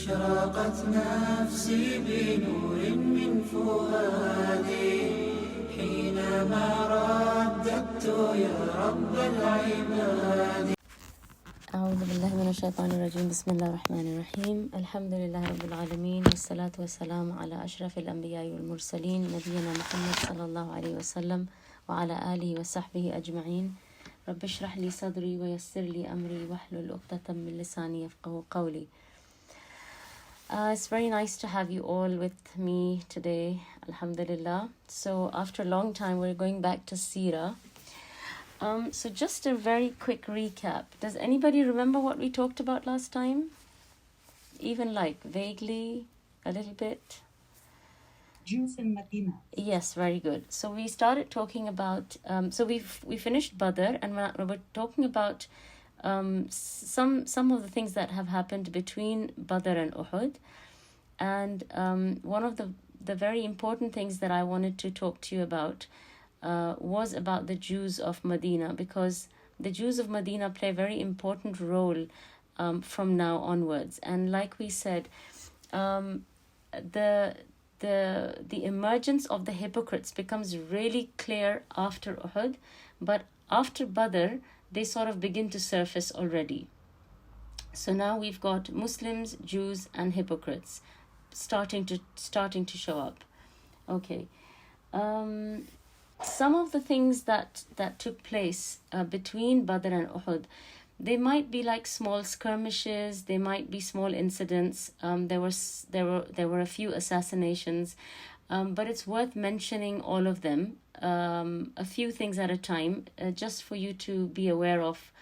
أشرقت نفسي بنور من فؤادي حينما رددت يا رب العباد. أعوذ بالله من الشيطان الرجيم. بسم الله الرحمن الرحيم. الحمد لله رب العالمين، والصلاة والسلام على أشرف الأنبياء والمرسلين نبينا محمد صلى الله عليه وسلم وعلى آله وصحبه أجمعين. رب اشرح لي صدري ويسر لي أمري واحلل عقدة من لساني يفقهوا قولي. It's very nice to have you all with me today, alhamdulillah. So after a long time, we're going back to Seerah. So just a very quick recap. Does anybody remember what we talked about last time? Even like vaguely, a little bit? Jews in Medina. Yes, very good. So we started talking about, we finished Badr, and we're talking about some of the things that have happened between Badr and Uhud. And one of the very important things that I wanted to talk to you about was about the Jews of Medina, because the Jews of Medina play a very important role from now onwards. And like we said, the emergence of the hypocrites becomes really clear after Uhud, but after Badr, they sort of begin to surface already. So now we've got Muslims, Jews, and hypocrites starting to show up. Okay. Some of the things that took place between Badr and Uhud, they might be like small skirmishes, they might be small incidents. There were a few assassinations, but it's worth mentioning all of them, a few things at a time, just for you to be aware of,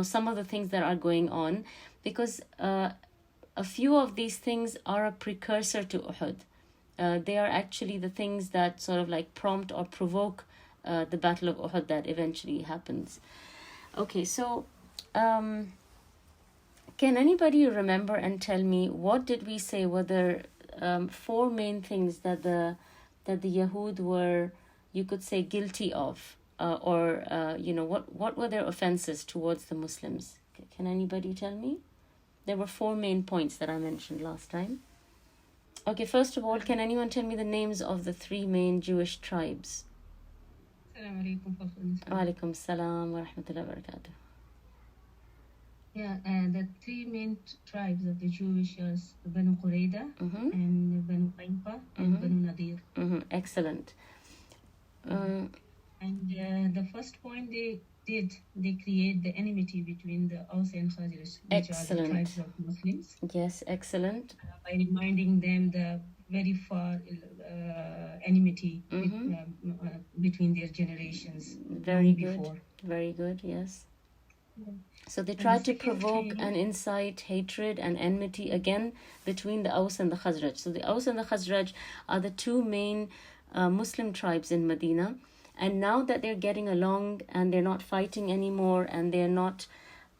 some of the things that are going on, because a few of these things are a precursor to Uhud. They are actually the things that sort of like prompt or provoke the Battle of Uhud that eventually happens. Okay, so can anybody remember and tell me, what did we say were the four main things that the Yahud were, you could say, guilty of, or what were their offenses towards the Muslims? Can anybody tell me? There were four main points that I mentioned last time. Okay, first of all, can anyone tell me the names of the three main Jewish tribes? Assalamu alaikum. Alaikum salam wa rahmatullahi wa barakatuh. Yeah, the three main tribes of the Jewish is Banu Qurayda and Banu Qaynuqa and Banu Nadir. Excellent. And the first point they create the enmity between the Aus and Khazraj, which are the tribes of Muslims. Yes, excellent. By reminding them the very far enmity between their generations. Very good. Before. Very good, yes. Yeah. So they try to provoke and incite hatred and enmity again between the Aus and the Khazraj. So the Aus and the Khazraj are the two main Muslim tribes in Medina. And now that they're getting along and they're not fighting anymore, and they're not,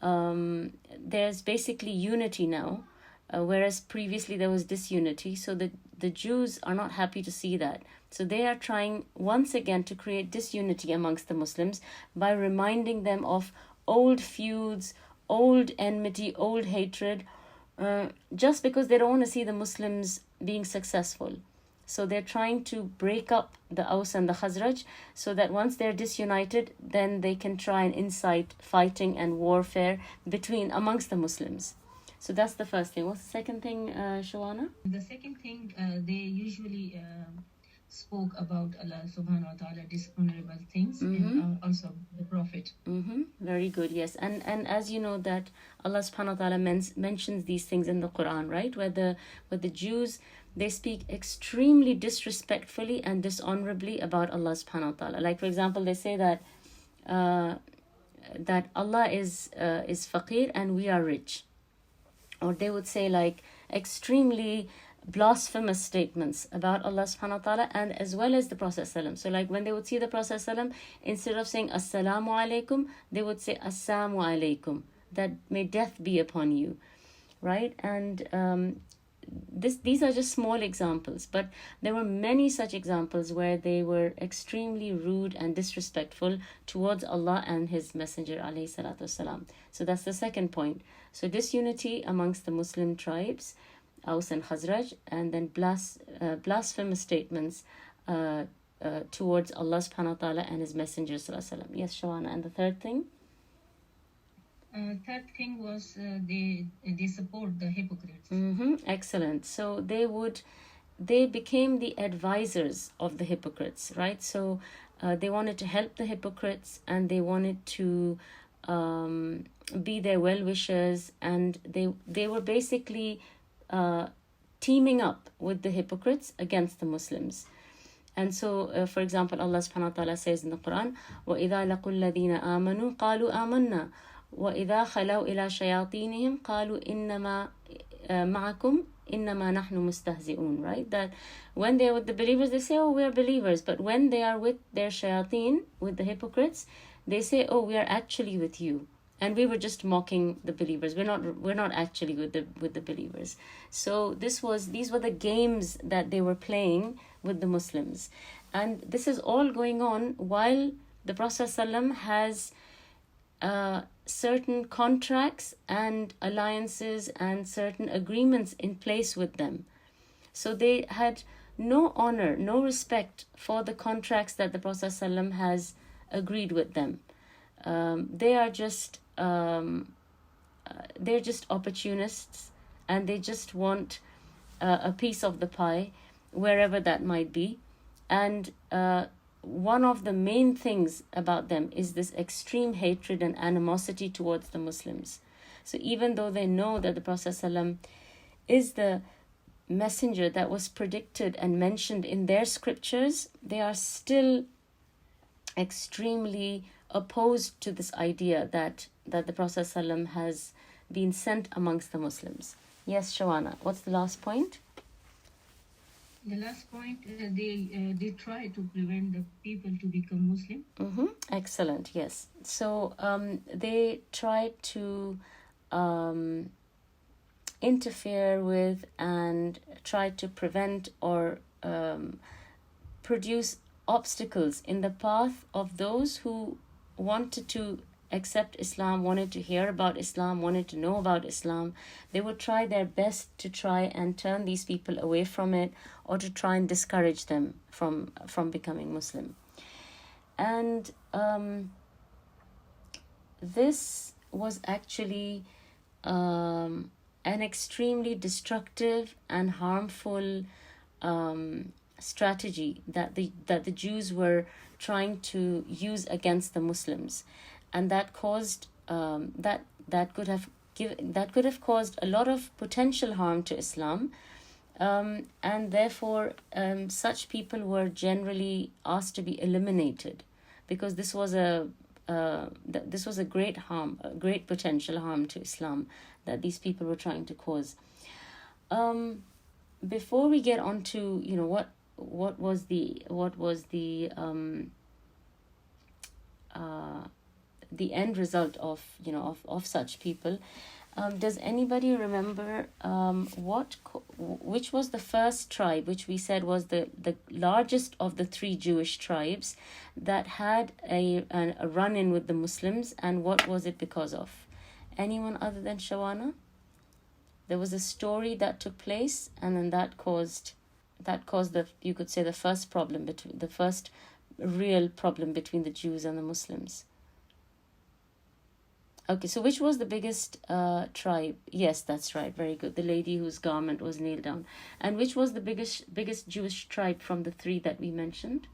there's basically unity now, whereas previously there was disunity. So the Jews are not happy to see that. So they are trying once again to create disunity amongst the Muslims by reminding them of old feuds, old enmity, old hatred, just because they don't want to see the Muslims being successful. So they're trying to break up the Aus and the Khazraj, so that once they're disunited, then they can try and incite fighting and warfare amongst the Muslims. So that's the first thing. What's the second thing, Shawana? The second thing, they usually spoke about Allah subhanahu wa ta'ala, dishonorable things, and also the Prophet. Very good, yes. And as you know that Allah subhanahu wa ta'ala mentions these things in the Quran, right? Where the Jews, they speak extremely disrespectfully and dishonorably about Allah subhanahu wa ta'ala. Like, for example, they say that Allah is faqir and we are rich. Or they would say like extremely blasphemous statements about Allah subhanahu wa ta'ala, and as well as the Prophet ﷺ. So like when they would see the Prophet ﷺ, instead of saying Assalamu alaikum, they would say Assalamu alaikum, that may death be upon you, right? And these are just small examples, but there were many such examples where they were extremely rude and disrespectful towards Allah and His Messenger alayhi salatu wasalam. So that's the second point. So disunity amongst the Muslim tribes. Aus and Khazraj, and then blasphemous statements towards Allah subhanahu wa ta'ala and His Messenger sallallahu alaihi wasallam. Yes, Shawana. And the third thing? Third thing was they support the hypocrites. Excellent. So they became the advisors of the hypocrites, right? So they wanted to help the hypocrites, and they wanted to be their well-wishers, and they were basically teaming up with the hypocrites against the Muslims. And so, for example, Allah subhanahu wa ta'ala says in the Quran, وَإِذَا لَقُوا الَّذِينَ آمَنُوا قَالُوا آمَنَّا وَإِذَا خَلَوْا إِلَى شَيَاطِينِهِمْ قَالُوا إِنَّمَا مَعَكُمْ إِنَّمَا نَحْنُ مُسْتَهْزِئُونَ. Right? That when they are with the believers, they say, oh, we are believers. But when they are with their shayateen, with the hypocrites, they say, oh, we are actually with you. And we were just mocking the believers. We're not actually with the believers. So these were the games that they were playing with the Muslims. And this is all going on while the Prophet ﷺ has certain contracts and alliances and certain agreements in place with them. So they had no honor, no respect for the contracts that the Prophet ﷺ has agreed with them. They are just they're just opportunists, and they just want a piece of the pie, wherever that might be. And one of the main things about them is this extreme hatred and animosity towards the Muslims. So even though they know that the Prophet ﷺ is the messenger that was predicted and mentioned in their scriptures, they are still extremely opposed to this idea that the Prophet ﷺ has been sent amongst the Muslims. Yes, Shawana, what's the last point? The last point, they try to prevent the people to become Muslim. Excellent, yes. So they try to interfere with and try to prevent or produce obstacles in the path of those who wanted to accept Islam, wanted to hear about Islam, wanted to know about Islam. They would try their best to try and turn these people away from it, or to try and discourage them from becoming Muslim. And this was actually an extremely destructive and harmful strategy that the Jews were trying to use against the Muslims, and that caused that could have caused a lot of potential harm to Islam, and therefore such people were generally asked to be eliminated, because this was a great potential harm to Islam that these people were trying to cause. Before we get on to what was the end result of such people, does anybody remember which was the first tribe, which we said was the largest of the three Jewish tribes, that had a run-in with the Muslims, and what was it because of? Anyone other than Shawana? There was a story that took place, and then that caused the, you could say, the first real problem between the Jews and the Muslims. Okay, so which was the biggest tribe? Yes, that's right. Very good. The lady whose garment was nailed down. And which was the biggest Jewish tribe from the three that we mentioned?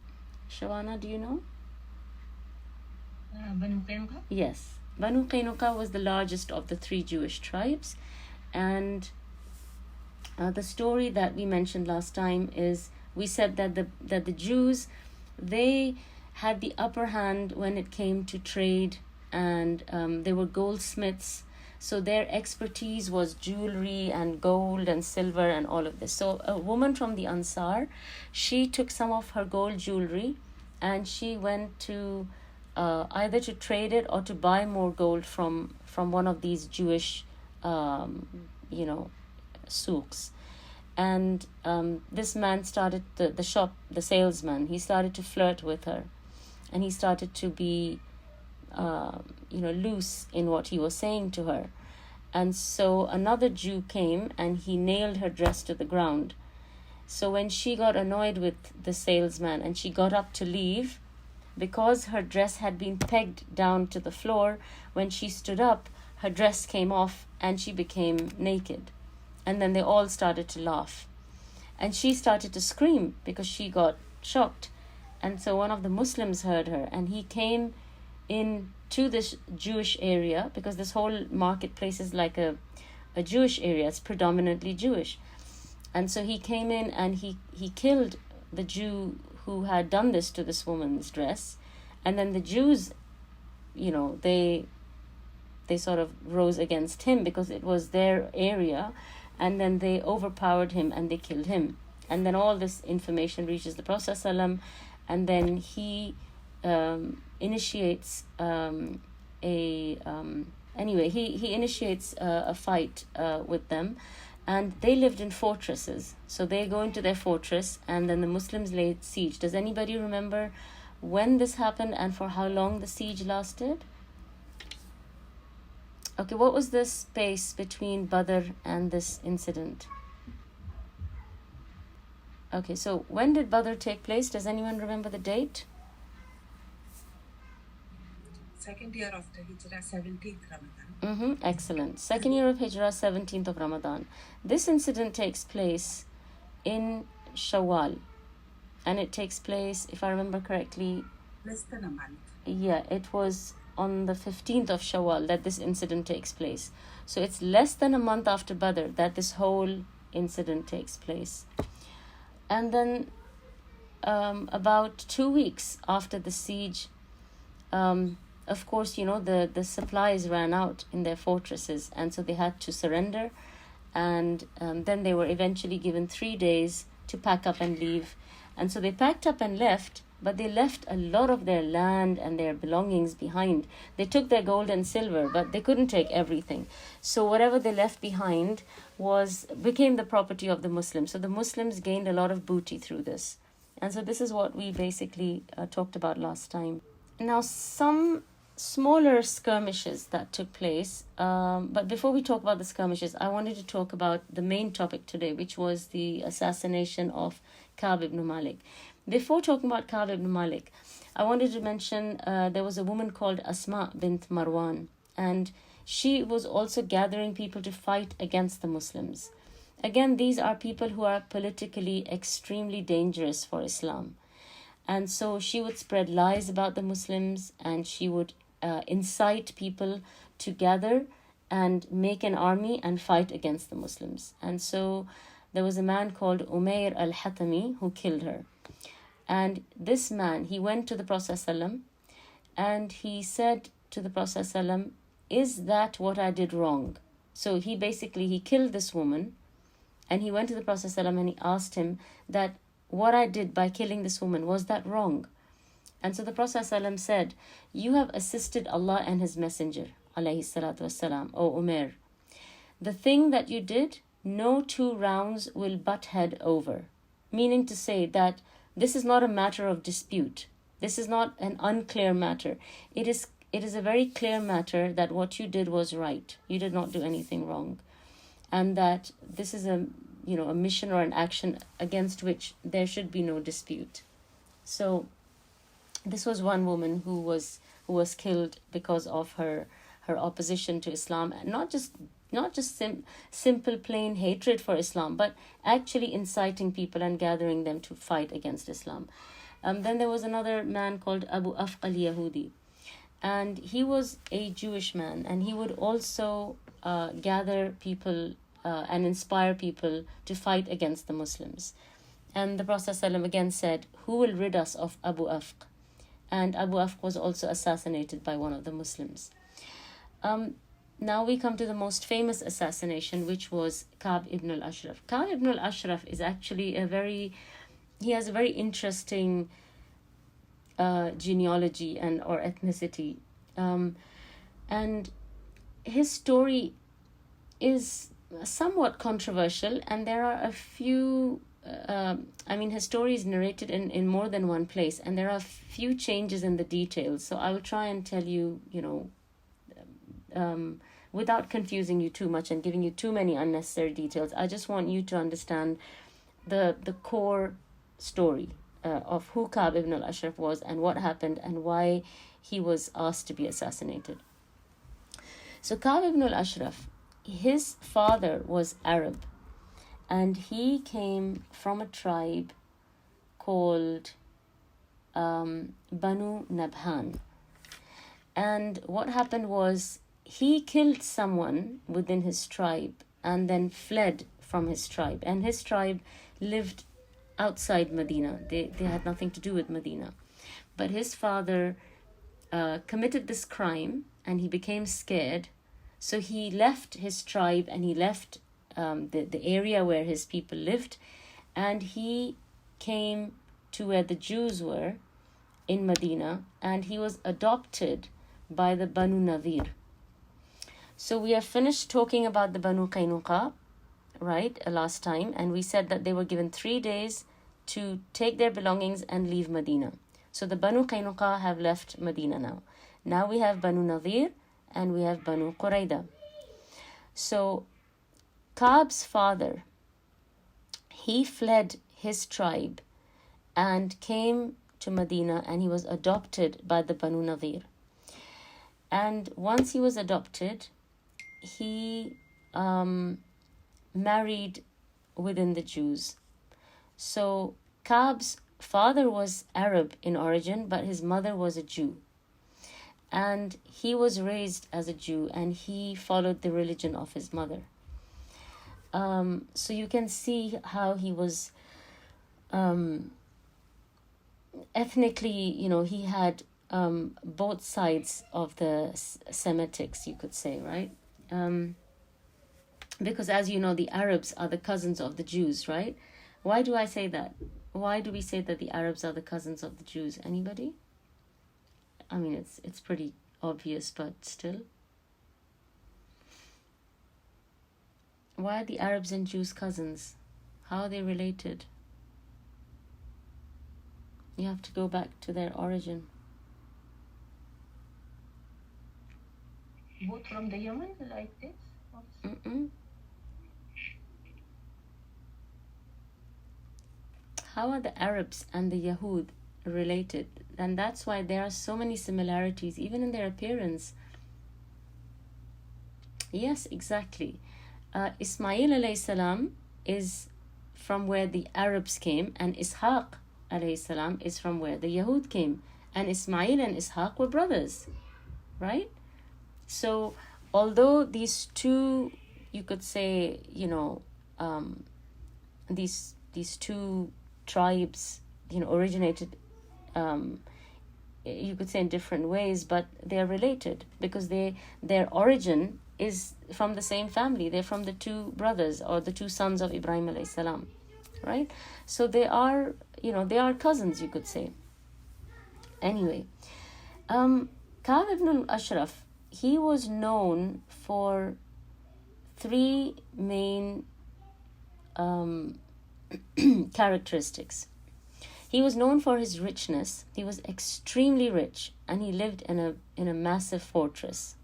Shawana, do you know? Banu Qaynuqa? Yes. Banu Qaynuqa was the largest of the three Jewish tribes. And the story that we mentioned last time is, we said that the Jews, they had the upper hand when it came to trade, and they were goldsmiths, so their expertise was jewelry and gold and silver and all of this. So a woman from the Ansar, she took some of her gold jewelry and she went to either to trade it or to buy more gold from one of these Jewish souks. And this man started, the salesman, he started to flirt with her, and he started to be loose in what he was saying to her. And so another Jew came and he nailed her dress to the ground. So when she got annoyed with the salesman and she got up to leave, because her dress had been pegged down to the floor, when she stood up, her dress came off and she became naked. And then they all started to laugh. And she started to scream because she got shocked. And so one of the Muslims heard her and he came in to this Jewish area, because this whole marketplace is like a Jewish area. It's predominantly Jewish. And so he came in and he killed the Jew who had done this to this woman's dress. And then the Jews, they sort of rose against him because it was their area. And then they overpowered him and they killed him. And then all this information reaches the Prophet ﷺ, and then he initiates he initiates a fight with them. And they lived in fortresses. So they go into their fortress and then the Muslims laid siege. Does anybody remember when this happened and for how long the siege lasted? Okay, what was the space between Badr and this incident? Okay, so when did Badr take place? Does anyone remember the date? Second year of the Hijrah, 17th Ramadan. Excellent. Second year of Hijrah, 17th of Ramadan. This incident takes place in Shawwal. And it takes place, if I remember correctly... Less than a month. Yeah, it was on the 15th of Shawwal that this incident takes place. So it's less than a month after Badr that this whole incident takes place. And then about 2 weeks after the siege... of course, the supplies ran out in their fortresses, and so they had to surrender. And then they were eventually given 3 days to pack up and leave. And so they packed up and left, but they left a lot of their land and their belongings behind. They took their gold and silver, but they couldn't take everything. So whatever they left behind became the property of the Muslims. So the Muslims gained a lot of booty through this. And so this is what we basically talked about last time. Now, some smaller skirmishes that took place, but before we talk about the skirmishes, I wanted to talk about the main topic today, which was the assassination of Kaab ibn Malik. Before talking about Kaab ibn Malik, I wanted to mention there was a woman called Asma bint Marwan, and she was also gathering people to fight against the Muslims. Again, these are people who are politically extremely dangerous for Islam. And so she would spread lies about the Muslims, and she would incite people to gather and make an army and fight against the Muslims. And so there was a man called Umair al-Hatami who killed her. And this man, he went to the Prophet ﷺ and he said to the Prophet ﷺ, "Is that what I did wrong?" So he killed this woman, and he went to the Prophet ﷺ and he asked him that what I did by killing this woman, was that wrong? And so the Prophet ﷺ said, "You have assisted Allah and His Messenger, alayhi salatu wassalam, O Umair. The thing that you did, no 2 rounds will butt head over." Meaning to say that this is not a matter of dispute. This is not an unclear matter. It is a very clear matter that what you did was right. You did not do anything wrong. And that this is a mission or an action against which there should be no dispute. So this was one woman who was killed because of her opposition to Islam, and not just simple plain hatred for Islam, but actually inciting people and gathering them to fight against Islam. Then there was another man called Abu Afq al-Yahudi, and he was a Jewish man, and he would also gather people and inspire people to fight against the Muslims. And the Prophet ﷺ again said, "Who will rid us of Abu Afq?" And Abu Afq was also assassinated by one of the Muslims. Now we come to the most famous assassination, which was Kaab ibn al-Ashraf. Kaab ibn al-Ashraf is actually he has a very interesting genealogy or ethnicity. And his story is somewhat controversial, and there are a few his story is narrated in more than one place, and there are a few changes in the details. So I will try and tell you, without confusing you too much and giving you too many unnecessary details, I just want you to understand the core story of who Kaab ibn al-Ashraf was and what happened and why he was asked to be assassinated. So Kaab ibn al-Ashraf, his father was Arab, and he came from a tribe called Banu Nabhan. And what happened was he killed someone within his tribe and then fled from his tribe. And his tribe lived outside Medina. They had nothing to do with Medina. But his father committed this crime and he became scared. So he left his tribe and he left the area where his people lived, and he came to where the Jews were in Medina, and he was adopted by the Banu Nadir. So we have finished talking about the Banu Qaynuqa, right, last time, and we said that they were given 3 days to take their belongings and leave Medina. So the Banu Qaynuqa have left Medina now. Now we have Banu Nadir and we have Banu Qurayda. So Kaab's father, he fled his tribe and came to Medina, and he was adopted by the Banu Nadir. And once he was adopted, he married within the Jews. So Kaab's father was Arab in origin, but his mother was a Jew. And he was raised as a Jew, and he followed the religion of his mother. So you can see how he was ethnically, he had both sides of the Semitics, you could say, right? Because as you know, the Arabs are the cousins of the Jews, right? Why do I say that? Why do we say that the Arabs are the cousins of the Jews? Anybody? I mean, it's pretty obvious, but still. Why are the Arabs and Jews cousins? How are they related? You have to go back to their origin. Both from the Yemen, like this? How are the Arabs and the Yahud related? And that's why there are so many similarities, even in their appearance. Yes, exactly. Ismail alayhi salam is from where the Arabs came, and Ishaq alayhi salam is from where the Yahud came. And Ismail and Ishaq were brothers, right? So although these two, you could say, these two tribes, originated, you could say in different ways, but they're related because their origin is from the same family. They're from the two brothers or the two sons of Ibrahim alayhi salam, right? So they are, they are cousins, you could say. Anyway, Kaab ibn al-Ashraf, he was known for 3 main characteristics. He was known for his richness. He was extremely rich, and he lived in a massive fortress.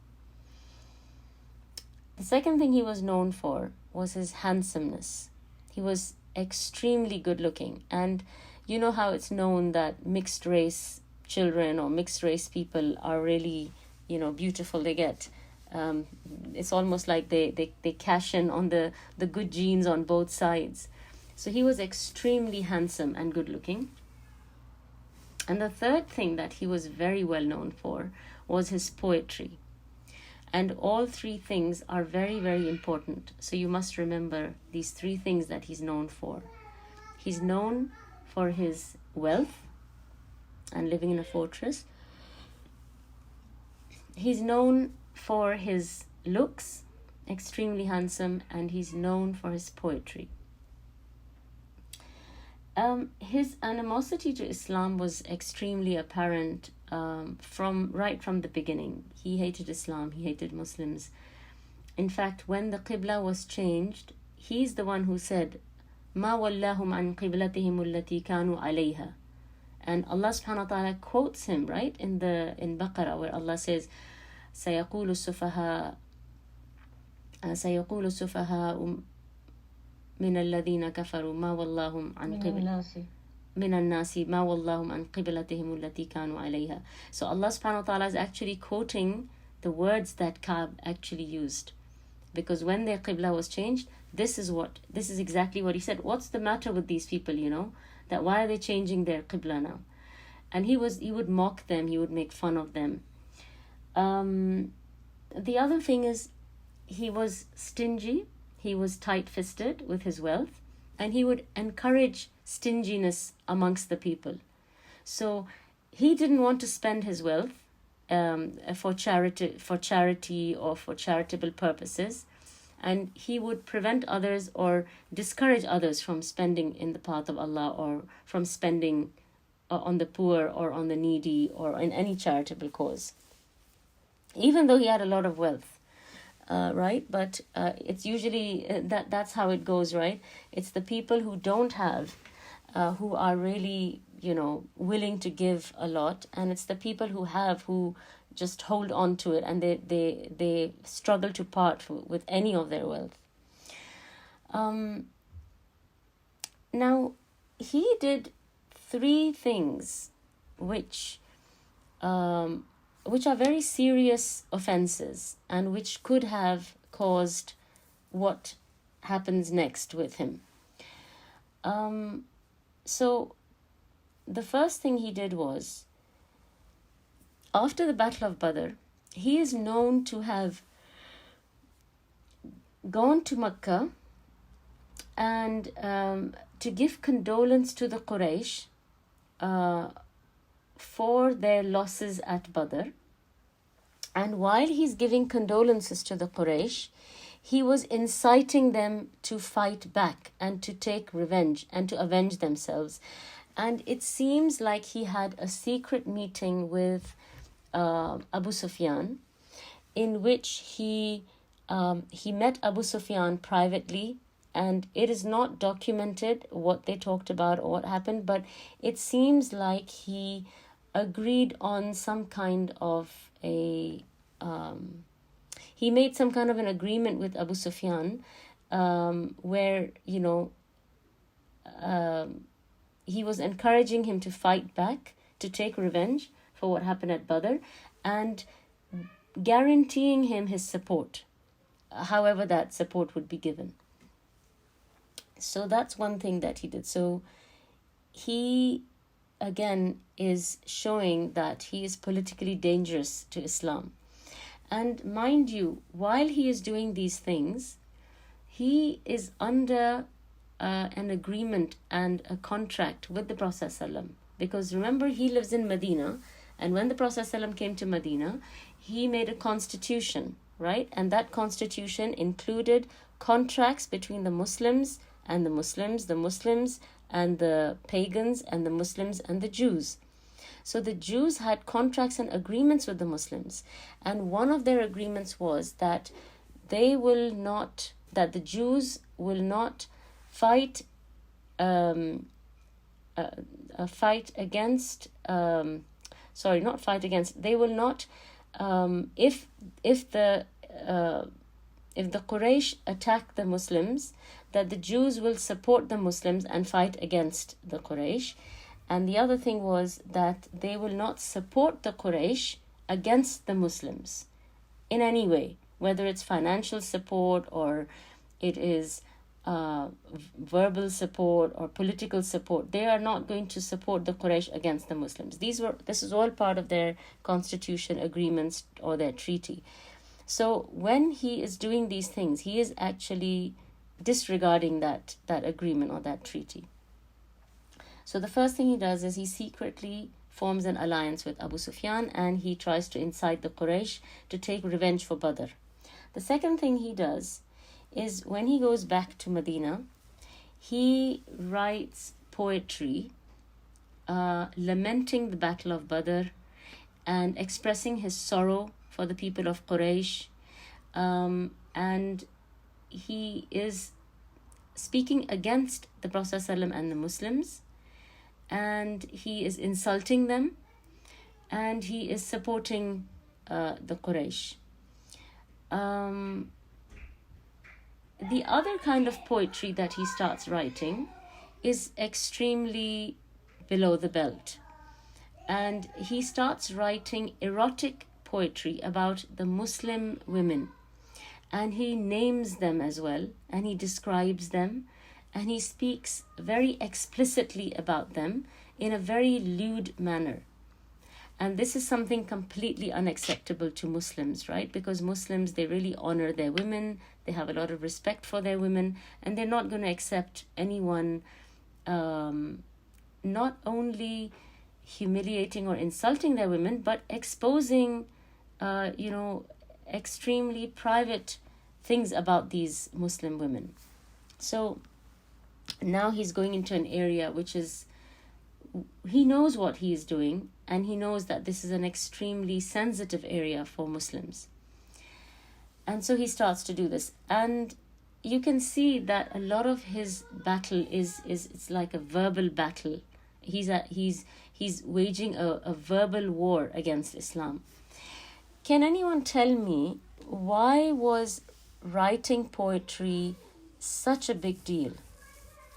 The second thing he was known for was his handsomeness. He was extremely good looking, and you know how it's known that mixed race children or mixed race people are really, beautiful. They get it's almost like they cash in on the good genes on both sides. So he was extremely handsome and good looking. And the third thing that he was very well known for was his poetry. And all 3 things are very, very important. So you must remember these 3 things that he's known for. He's known for his wealth and living in a fortress. He's known for his looks, extremely handsome, and he's known for his poetry. His animosity to Islam was extremely apparent from the beginning. He hated Islam, he hated Muslims. In fact, when the Qibla was changed, he's the one who said, مَا وَلَّهُمْ عَنْ قِبْلَتِهِمُ الَّتِي كَانُوا عَلَيْهَا. And Allah subhanahu wa ta'ala quotes him, right, in Baqarah, where Allah says, سَيَقُولُ السُّفَهَاءُ سيقول السفهاء من الذين كفروا ما ولاهم عن قبل من الناس ما ولاهم عن قبلتهم التي كانوا عليها. So Allah subhanahu wa ta'ala is actually quoting the words that Kaab actually used, because when their qibla was changed, this is exactly what he said. What's the matter with these people, that why are they changing their qibla now? And he would mock them, he would make fun of them. The other thing is, he was stingy, he was tight-fisted with his wealth, and he would encourage stinginess amongst the people. So he didn't want to spend his wealth for charity or for charitable purposes, and he would prevent others or discourage others from spending in the path of Allah, or from spending on the poor or on the needy or in any charitable cause, even though he had a lot of wealth. Right? But it's usually that's how it goes, right? It's the people who don't have who are really, willing to give a lot, and it's the people who have who just hold on to it, and they struggle to part with any of their wealth. Now, he did 3 things which are very serious offenses, and which could have caused what happens next with him. So the first thing he did was, after the Battle of Badr, he is known to have gone to Mecca and to give condolence to the Quraysh for their losses at Badr. And while he's giving condolences to the Quraysh, he was inciting them to fight back and to take revenge and to avenge themselves. And it seems like he had a secret meeting with Abu Sufyan, in which he met Abu Sufyan privately, and it is not documented what they talked about or what happened, but it seems like he agreed on some kind of he made some kind of an agreement with Abu Sufyan, where, he was encouraging him to fight back, to take revenge for what happened at Badr, and guaranteeing him his support, however that support would be given. So that's one thing that he did. So he, again, is showing that he is politically dangerous to Islam. And mind you, while he is doing these things, he is under an agreement and a contract with the Prophet ﷺ. Because remember, he lives in Medina, and when the Prophet ﷺ came to Medina, he made a constitution, right? And that constitution included contracts between the Muslims and the Muslims and the pagans, and the Muslims and the Jews. So the Jews had contracts and agreements with the Muslims, and one of their agreements was that the Jews will not fight against. They will not. If the Quraysh attack the Muslims, that the Jews will support the Muslims and fight against the Quraysh. And the other thing was that they will not support the Quraysh against the Muslims in any way, whether it's financial support or it is verbal support or political support. They are not going to support the Quraysh against the Muslims. This is all part of their constitution agreements or their treaty. So when he is doing these things, he is actually disregarding that agreement or that treaty. So the first thing he does is he secretly forms an alliance with Abu Sufyan, and he tries to incite the Quraysh to take revenge for Badr. The second thing he does is, when he goes back to Medina, he writes poetry lamenting the Battle of Badr and expressing his sorrow for the people of Quraysh, and he is speaking against the Prophet ﷺ and the Muslims, and he is insulting them, and he is supporting the Quraysh. the other kind of poetry that he starts writing is extremely below the belt. And he starts writing erotic poetry about the Muslim women. And he names them as well, and he describes them, and he speaks very explicitly about them in a very lewd manner. And this is something completely unacceptable to Muslims, right? Because Muslims, they really honor their women, they have a lot of respect for their women, and they're not going to accept anyone not only humiliating or insulting their women, but exposing, extremely private things about these Muslim women. So now he's going into an area which is, he knows what he is doing, and he knows that this is an extremely sensitive area for Muslims. And so he starts to do this. And you can see that a lot of his battle is it's like a verbal battle. He's waging a verbal war against Islam. Can anyone tell me, why was writing poetry such a big deal?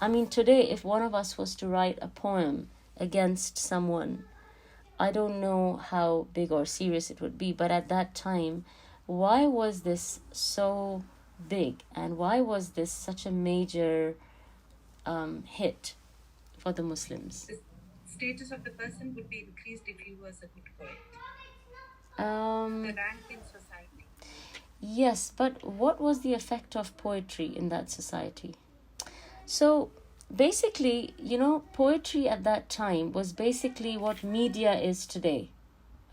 I mean, today, if one of us was to write a poem against someone, I don't know how big or serious it would be, but at that time, why was this so big, and why was this such a major hit for the Muslims? The status of the person would be increased if he was a good poet. The rank in society. Yes, but what was the effect of poetry in that society? So basically, poetry at that time was basically what media is today.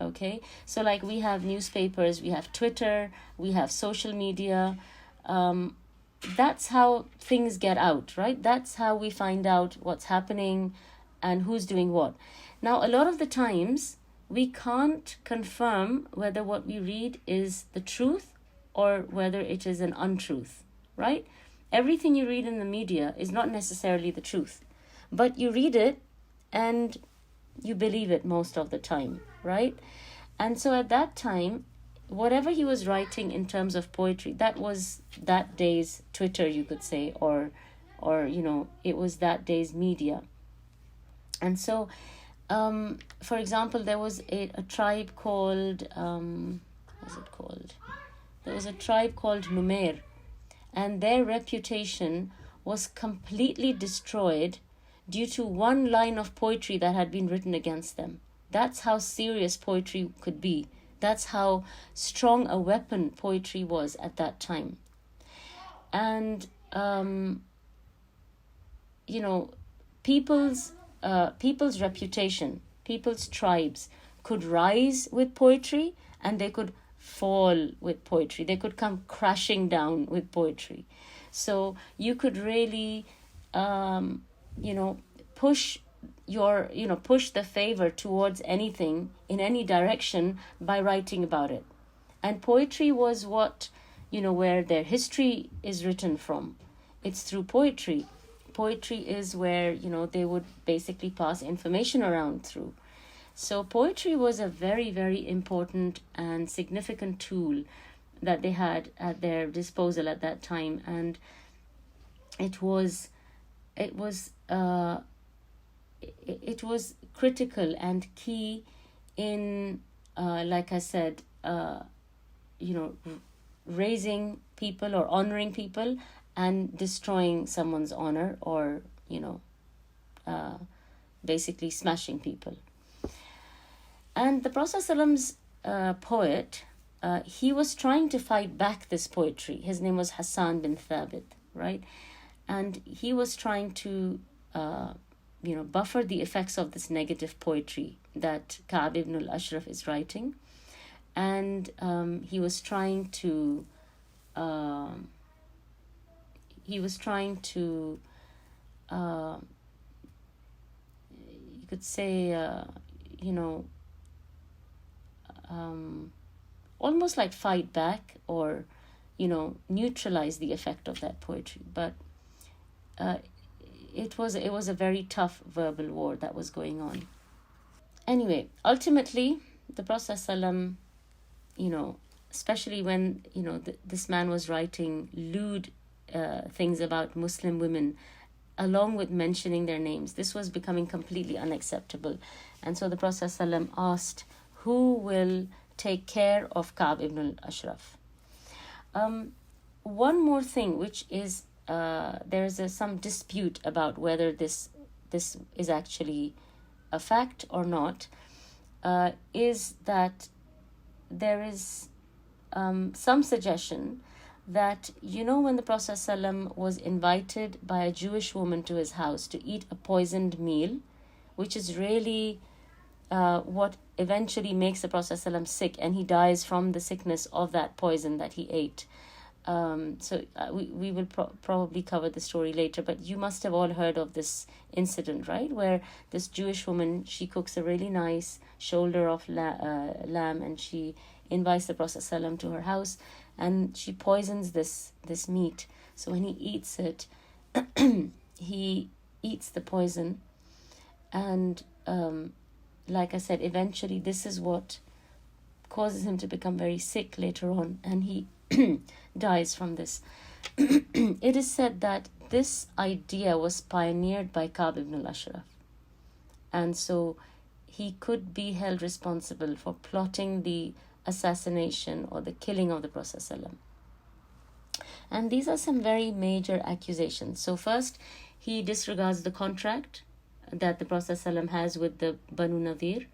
Okay, so like we have newspapers, we have Twitter, we have social media. That's how things get out, right? That's how we find out what's happening and who's doing what. Now, a lot of the times, we can't confirm whether what we read is the truth or whether it is an untruth, right? Everything you read in the media is not necessarily the truth, but you read it and you believe it most of the time, right? And so at that time, whatever he was writing in terms of poetry, that was that day's Twitter, you could say, or it was that day's media. And so, for example, there was a tribe called, what's it called? There was a tribe called Numair, and their reputation was completely destroyed due to one line of poetry that had been written against them. That's how serious poetry could be. That's how strong a weapon poetry was at that time. And, people's reputation, people's tribes could rise with poetry, and they could fall with poetry. They could come crashing down with poetry. So you could really, push the favor towards anything in any direction by writing about it. And poetry was what, where their history is written from. It's through poetry. Poetry is where, they would basically pass information around through. So poetry was a very, very important and significant tool that they had at their disposal at that time. And it was critical and key in, like I said, raising people or honoring people and destroying someone's honor, or, basically smashing people. And the Prophet ﷺ's poet, he was trying to fight back this poetry. His name was Hassan bin Thabit, right? And he was trying to, buffer the effects of this negative poetry that Kaab ibn al-Ashraf is writing. And he was trying to, you could say, almost like fight back or, neutralize the effect of that poetry. But it was a very tough verbal war that was going on. Anyway, ultimately, the Prophet ﷺ, especially when, this man was writing lewd things about Muslim women, along with mentioning their names. This was becoming completely unacceptable. And so the Prophet ﷺ asked, who will take care of Kaab ibn al-Ashraf? One more thing, which is there is some dispute about whether this is actually a fact or not, is that there is some suggestion that, when the Prophet ﷺ was invited by a Jewish woman to his house to eat a poisoned meal, which is really what eventually makes the Prophet ﷺ sick, and he dies from the sickness of that poison that he ate. So we will probably cover the story later, but you must have all heard of this incident, right? Where this Jewish woman, she cooks a really nice shoulder of lamb, and she invites the Prophet ﷺ to her house, and she poisons this meat. So when he eats it, he eats the poison, and like I said, eventually this is what causes him to become very sick later on, and he dies from this. It is said that this idea was pioneered by Kaab ibn al-Ashraf, and so he could be held responsible for plotting the assassination or the killing of the Prophet ﷺ. And these are some very major accusations. So first, he disregards the contract that the Prophet ﷺ has with the Banu Nadir,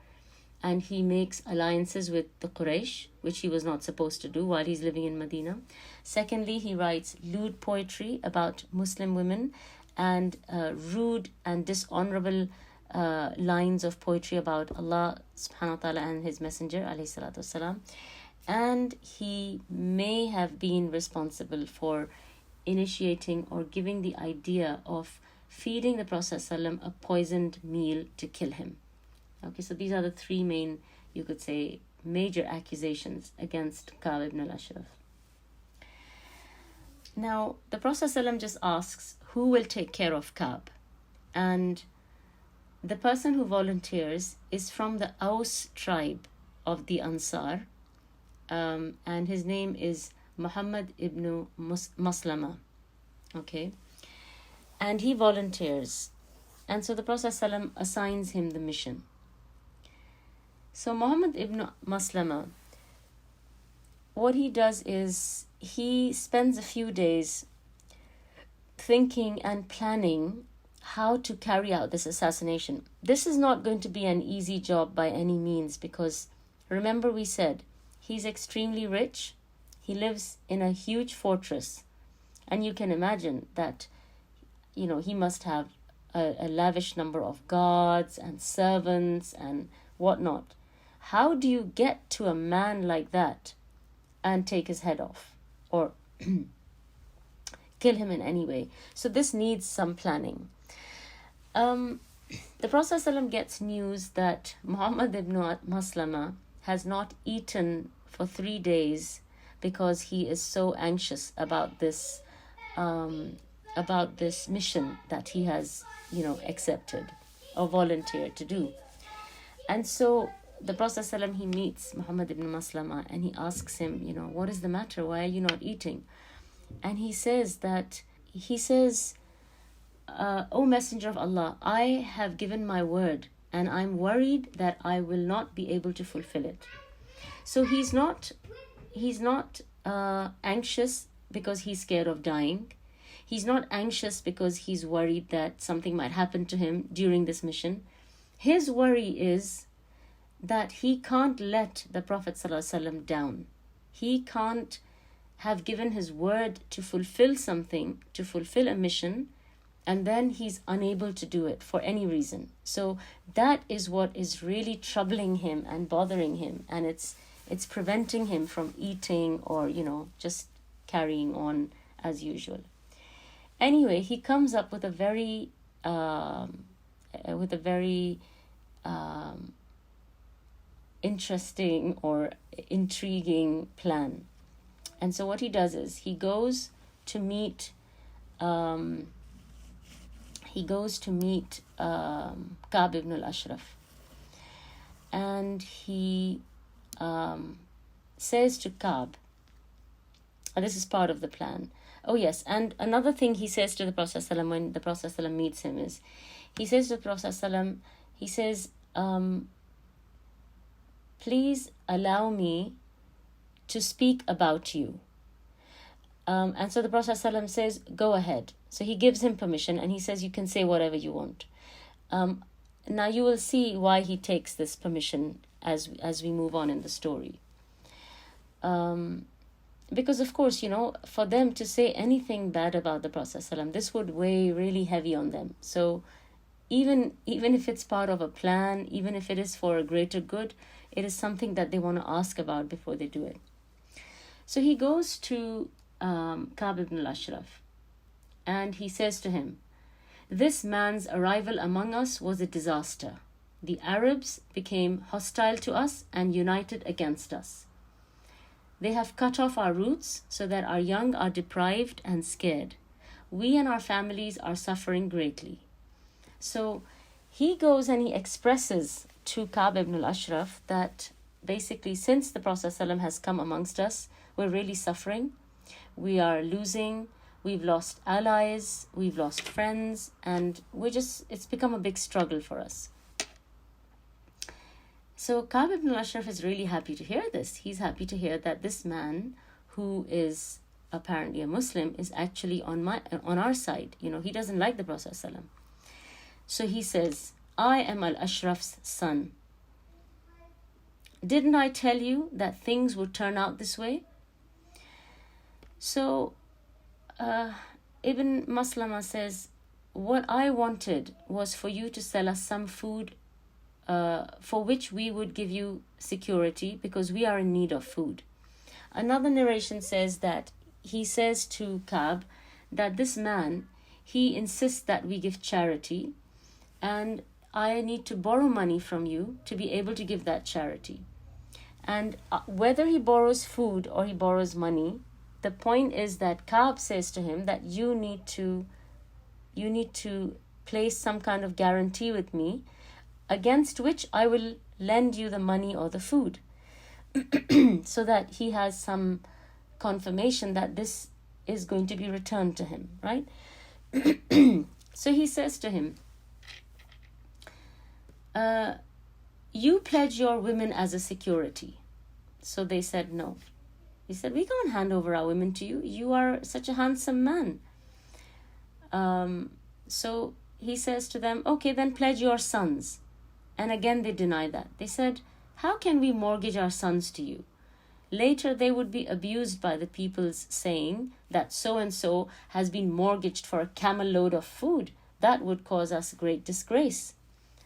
and he makes alliances with the Quraysh, which he was not supposed to do while he's living in Medina. Secondly, he writes lewd poetry about Muslim women and rude and dishonorable lines of poetry about Allah subhanahu wa ta'ala and his messenger alayhi salatu wasalam. And he may have been responsible for initiating or giving the idea of feeding the Prophet ﷺ a poisoned meal to kill him. Okay, so these are the three main, you could say, major accusations against Kaab ibn al-Ashraf. Now, the Prophet ﷺ just asks, who will take care of Kaab? And the person who volunteers is from the Aus tribe of the Ansar, and his name is Muhammad ibn Maslama. Okay, and he volunteers, and so the Prophet ﷺ assigns him the mission. So Muhammad ibn Maslama, what he does is he spends a few days thinking and planning how to carry out this assassination. This is not going to be an easy job by any means, because remember we said he's extremely rich. He lives in a huge fortress, and you can imagine that, he must have a lavish number of guards and servants and whatnot. How do you get to a man like that and take his head off or kill him in any way? So this needs some planning. The Prophet ﷺ gets news that Muhammad ibn Maslama has not eaten for 3 days because he is so anxious about this mission that he has, accepted or volunteered to do. And so the Prophet ﷺ, he meets Muhammad ibn Maslama and he asks him, what is the matter? Why are you not eating? And he says, O Messenger of Allah, I have given my word and I'm worried that I will not be able to fulfill it. So he's not anxious because he's scared of dying. He's not anxious because he's worried that something might happen to him during this mission. His worry is that he can't let the Prophet ﷺ down. He can't have given his word to fulfill something, to fulfill a mission, and then he's unable to do it for any reason. So that is what is really troubling him and bothering him, and it's preventing him from eating or, just carrying on as usual. Anyway, he comes up with a very interesting or intriguing plan. And so what he does is he goes to meet Kaab ibn al-Ashraf, and he says to Kaab, this is part of the plan, Oh yes, and another thing he says to the Prophet ﷺ when the Prophet ﷺ meets him is, he says to the Prophet ﷺ, he says, please allow me to speak about you. And so the Prophet ﷺ says, go ahead. So he gives him permission and he says, you can say whatever you want. Now you will see why he takes this permission as we move on in the story. Because of course, you know, for them to say anything bad about the Prophet ﷺ, this would weigh really heavy on them. So even if it's part of a plan, even if it is for a greater good, it is something that they want to ask about before they do it. So he goes to Kaab ibn al-Ashraf and he says to him, this man's arrival among us was a disaster. The Arabs became hostile to us and united against us. They have cut off our roots so that our young are deprived and scared. We and our families are suffering greatly. So he goes and he expresses to Kaab ibn al-Ashraf that basically since the Prophet ﷺ has come amongst us, we're really suffering. We are losing. We've lost allies. We've lost friends. And it's become a big struggle for us. So Kaab ibn al-Ashraf is really happy to hear this. He's happy to hear that this man, who is apparently a Muslim, is actually on our side. You know, he doesn't like the Prophet ﷺ. So he says, I am al-Ashraf's son. Didn't I tell you that things would turn out this way? So Ibn Maslama says, what I wanted was for you to sell us some food for which we would give you security because we are in need of food. Another narration says that he says to Kaab that this man, he insists that we give charity and I need to borrow money from you to be able to give that charity. And whether he borrows food or he borrows money, the point is that Kaab says to him that you need to place some kind of guarantee with me against which I will lend you the money or the food so that he has some confirmation that this is going to be returned to him, right? So he says to him, you pledge your women as a security. So they said no. He said, we can't hand over our women to you. You are such a handsome man. So he says to them, okay, then pledge your sons. And again, they deny that. They said, how can we mortgage our sons to you? Later, they would be abused by the people's saying that so-and-so has been mortgaged for a camel load of food. That would cause us great disgrace.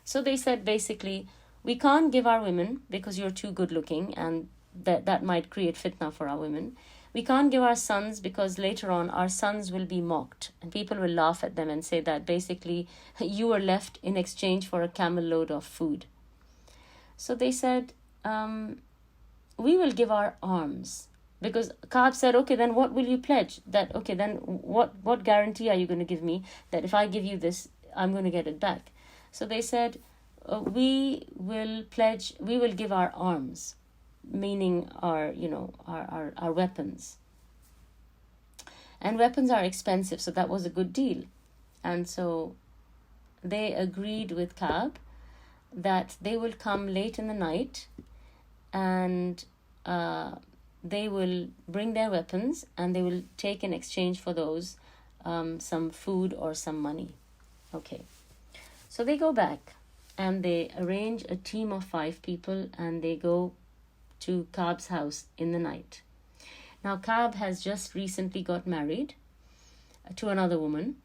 So they said, basically, we can't give our women because you're too good looking and that might create fitna for our women. We can't give our sons because later on our sons will be mocked and people will laugh at them and say that basically you were left in exchange for a camel load of food. So they said, we will give our arms. Because Kaab said, okay, then what will you pledge? That, okay, then what guarantee are you going to give me that if I give you this, I'm going to get it back? So they said, we will give our arms, meaning our weapons. And weapons are expensive, so that was a good deal. And so they agreed with Kaab that they will come late in the night and they will bring their weapons and they will take in exchange for those some food or some money. Okay. So they go back and they arrange a team of 5 people and they go to Kaab's house in the night. Now Kaab has just recently got married to another woman,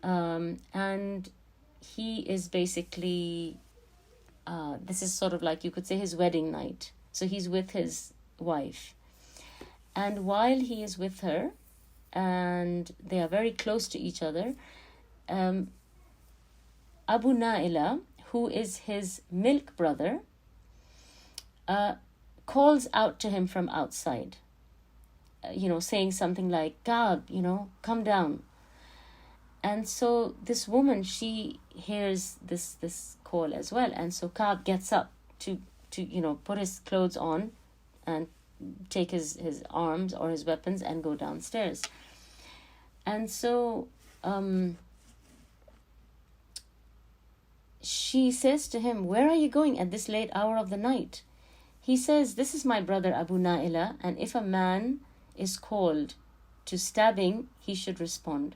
and he is basically, this is sort of like you could say his wedding night. So he's with his wife. And while he is with her, and they are very close to each other, Abu Naila, who is his milk brother, calls out to him from outside, saying something like, Kaab, come down. And so this woman, she hears this call as well. And so Kaab gets up to put his clothes on and take his arms or his weapons and go downstairs. And so she says to him, "Where are you going at this late hour of the night?" He says, "This is my brother Abu Naila, and if a man is called to stabbing, he should respond."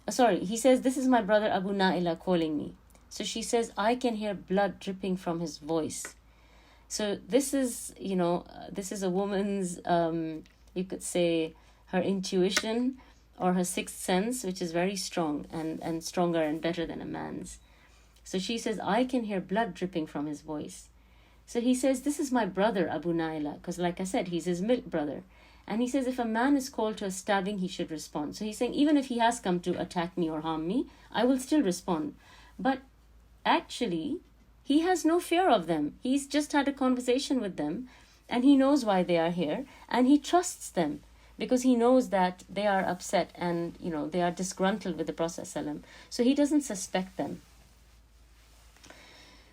He says, "This is my brother Abu Naila calling me." So she says, "I can hear blood dripping from his voice." So this is, this is a woman's, you could say, her intuition or her sixth sense, which is very strong and stronger and better than a man's. So she says, "I can hear blood dripping from his voice." So he says, "This is my brother Abu Naila," because like I said, he's his milk brother. And he says, if a man is called to a stabbing, he should respond. So he's saying, even if he has come to attack me or harm me, I will still respond. But actually, he has no fear of them. He's just had a conversation with them, and he knows why they are here, and he trusts them because he knows that they are upset and, they are disgruntled with the Prophet ﷺ. So he doesn't suspect them.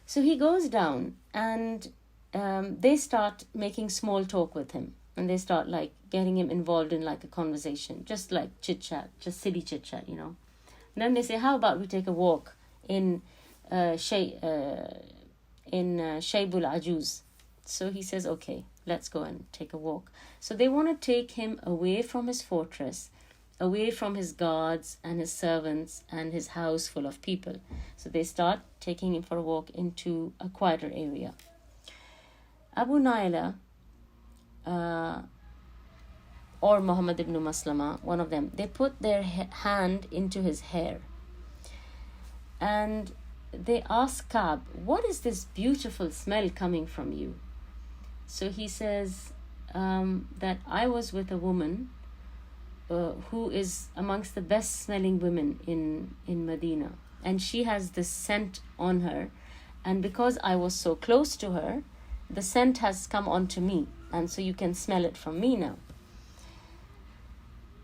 So he goes down, and they start making small talk with him. And they start getting him involved in a conversation, just chit-chat, just silly chit-chat, And then they say, "How about we take a walk in Shaybul Ajuz?" So he says, "Okay, let's go and take a walk." So they want to take him away from his fortress, away from his guards and his servants and his house full of people. So they start taking him for a walk into a quieter area. Abu Naila, or Muhammad ibn Maslama, one of them, they put their hand into his hair. And they ask Kaab, "What is this beautiful smell coming from you?" So he says that I was with a woman who is amongst the best smelling women in Medina. And she has this scent on her. And because I was so close to her, the scent has come onto me. And so you can smell it from me now.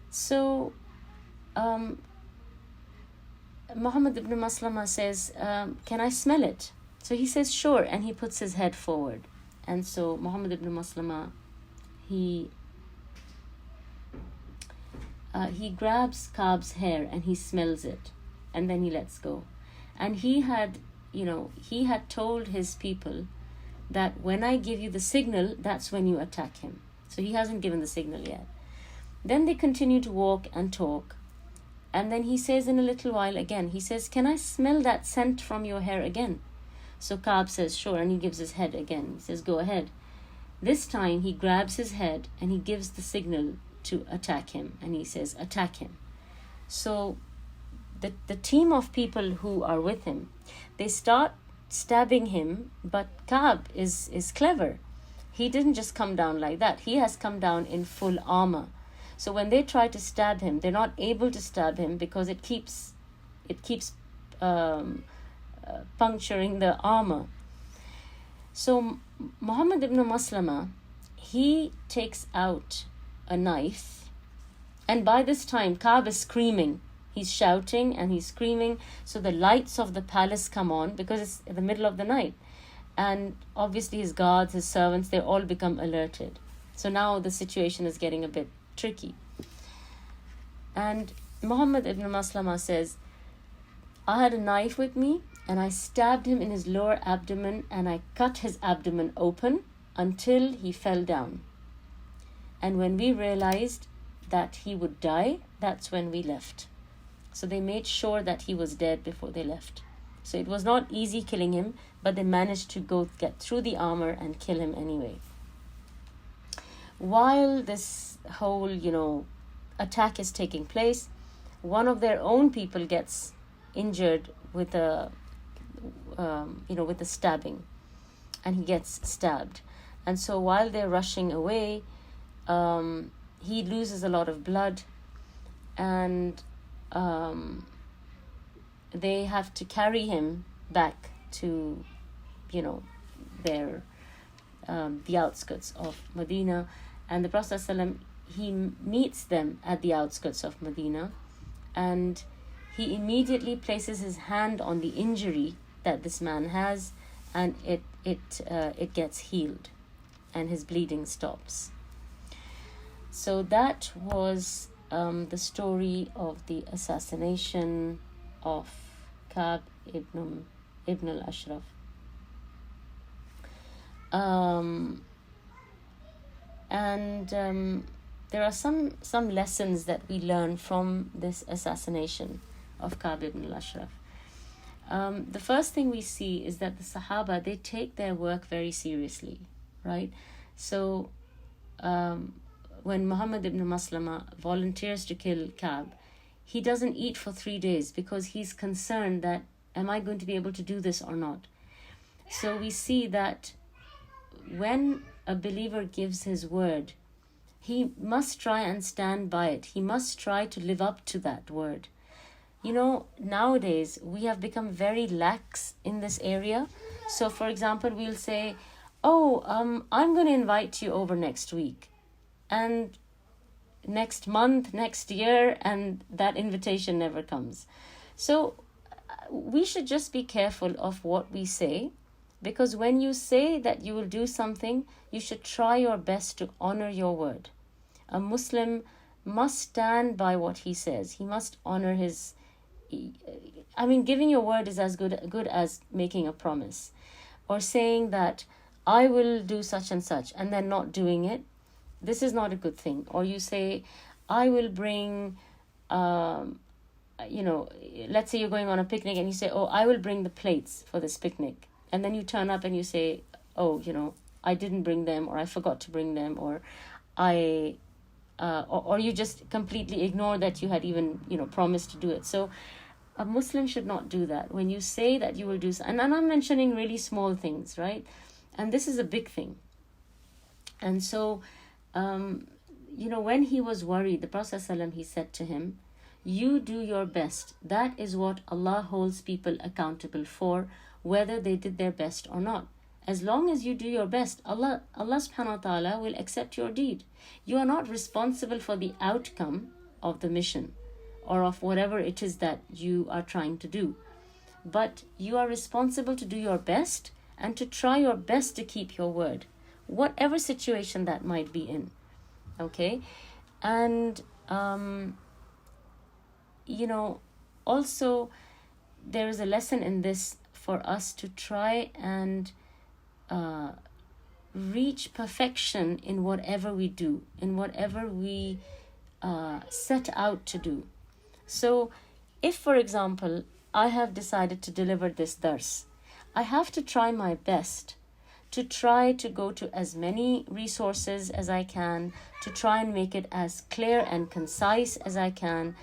So Muhammad ibn Maslama says, "Can I smell it?" So he says, "Sure." And he puts his head forward. And so Muhammad ibn Maslama, he grabs Kaab's hair and he smells it. And then he lets go. And he had told his people that when I give you the signal, that's when you attack him. So he hasn't given the signal yet. Then they continue to walk and talk. And then he says in a little while again, he says, "Can I smell that scent from your hair again?" So Kaab says, "Sure." And he gives his head again. He says, "Go ahead." This time he grabs his head and he gives the signal to attack him. And he says, "Attack him." So the team of people who are with him, they start stabbing him, but Kaab is clever. He didn't just come down like that. He has come down in full armor. So when they try to stab him, they're not able to stab him because it keeps puncturing the armor. So Muhammad ibn Maslama, he takes out a knife, and by this time Kaab is screaming. He's shouting and he's screaming. So the lights of the palace come on because it's in the middle of the night. And obviously his guards, his servants, they all become alerted. So now the situation is getting a bit tricky. And Muhammad ibn Maslama says, "I had a knife with me and I stabbed him in his lower abdomen and I cut his abdomen open until he fell down. And when we realized that he would die, that's when we left." So they made sure that he was dead before they left. So it was not easy killing him, but they managed to get through the armor and kill him anyway. While this whole, attack is taking place, one of their own people gets injured with a stabbing, and he gets stabbed. And so while they're rushing away, he loses a lot of blood, and they have to carry him back to, their the outskirts of Medina. And the Prophet ﷺ, he meets them at the outskirts of Medina, and he immediately places his hand on the injury that this man has, and it gets healed, and his bleeding stops. So that was the story of the assassination of Kaab ibn al-Ashraf. There are some lessons that we learn from this assassination of Kaab ibn al-Ashraf. The first thing we see is that the Sahaba, they take their work very seriously, right? So when Muhammad ibn Maslama volunteers to kill Kaab, he doesn't eat for 3 days because he's concerned that, am I going to be able to do this or not? So we see that when a believer gives his word, he must try and stand by it. He must try to live up to that word. You know, nowadays we have become very lax in this area. So for example, we'll say, I'm going to invite you over next week, and next month, next year, and that invitation never comes. So we should just be careful of what we say, because when you say that you will do something, you should try your best to honor your word. A Muslim must stand by what he says. He must honor his... giving your word is as good as making a promise. Or saying that I will do such and such and then not doing it. This is not a good thing. Or you say, I will bring... let's say you're going on a picnic and you say, I will bring the plates for this picnic. And then you turn up and you say, I didn't bring them, or I forgot to bring them, or or you just completely ignore that you had even, promised to do it. So a Muslim should not do that. When you say that you will do, and I'm mentioning really small things, right? And this is a big thing. And so, when he was worried, the Prophet ﷺ, he said to him, you do your best. That is what Allah holds people accountable for, whether they did their best or not. As long as you do your best, Allah subhanahu wa ta'ala will accept your deed. You are not responsible for the outcome of the mission or of whatever it is that you are trying to do. But you are responsible to do your best and to try your best to keep your word, whatever situation that might be in. Okay? And, also there is a lesson in this for us to try and reach perfection in whatever we do, in whatever we set out to do. So if, for example, I have decided to deliver this dars, I have to try my best to try to go to as many resources as I can, to try and make it as clear and concise as I can,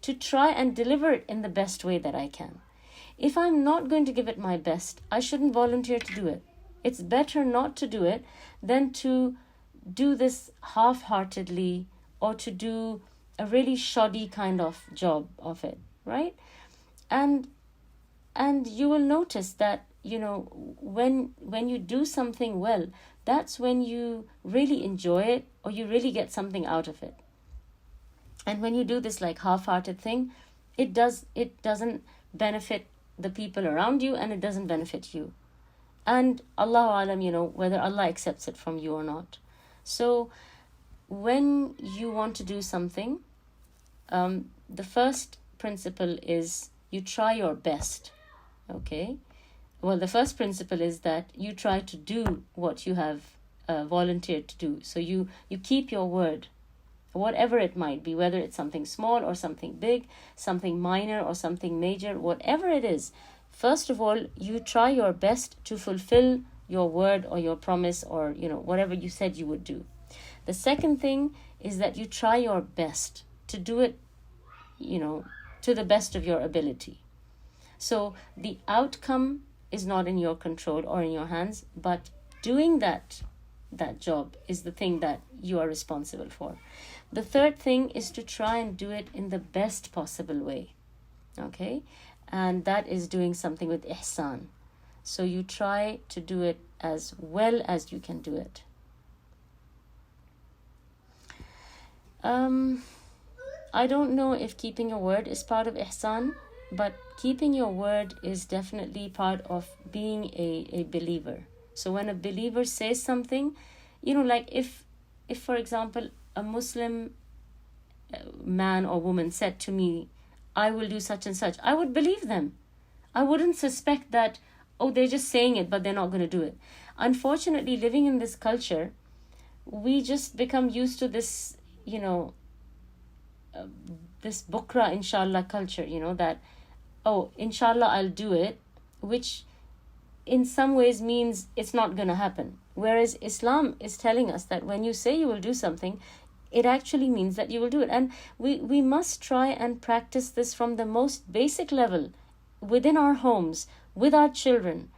to try and deliver it in the best way that I can. If I'm not going to give it my best, I shouldn't volunteer to do it. It's better not to do it than to do this half-heartedly or to do a really shoddy kind of job of it, right? And you will notice that, when you do something well, that's when you really enjoy it or you really get something out of it. And when you do this like half-hearted thing, it doesn't benefit the people around you and it doesn't benefit you. And Allahu Alam, whether Allah accepts it from you or not. So when you want to do something, the first principle is you try your best. Okay? Well, the first principle is that you try to do what you have volunteered to do. So you keep your word, whatever it might be, whether it's something small or something big, something minor or something major, whatever it is. First of all, you try your best to fulfill your word or your promise or, whatever you said you would do. The second thing is that you try your best to do it, to the best of your ability. So the outcome is not in your control or in your hands, but doing that job is the thing that you are responsible for. The third thing is to try and do it in the best possible way. Okay? And that is doing something with ihsan. So you try to do it as well as you can do it. I don't know if keeping your word is part of ihsan, but keeping your word is definitely part of being a believer. So when a believer says something, like if for example, a Muslim man or woman said to me, I will do such and such, I would believe them. I wouldn't suspect that, oh, they're just saying it, but they're not going to do it. Unfortunately, living in this culture, we just become used to this, this bukra inshallah culture, that, oh, inshallah I'll do it, which in some ways means it's not going to happen. Whereas Islam is telling us that when you say you will do something, it actually means that you will do it. And we must try and practice this from the most basic level within our homes, with our children.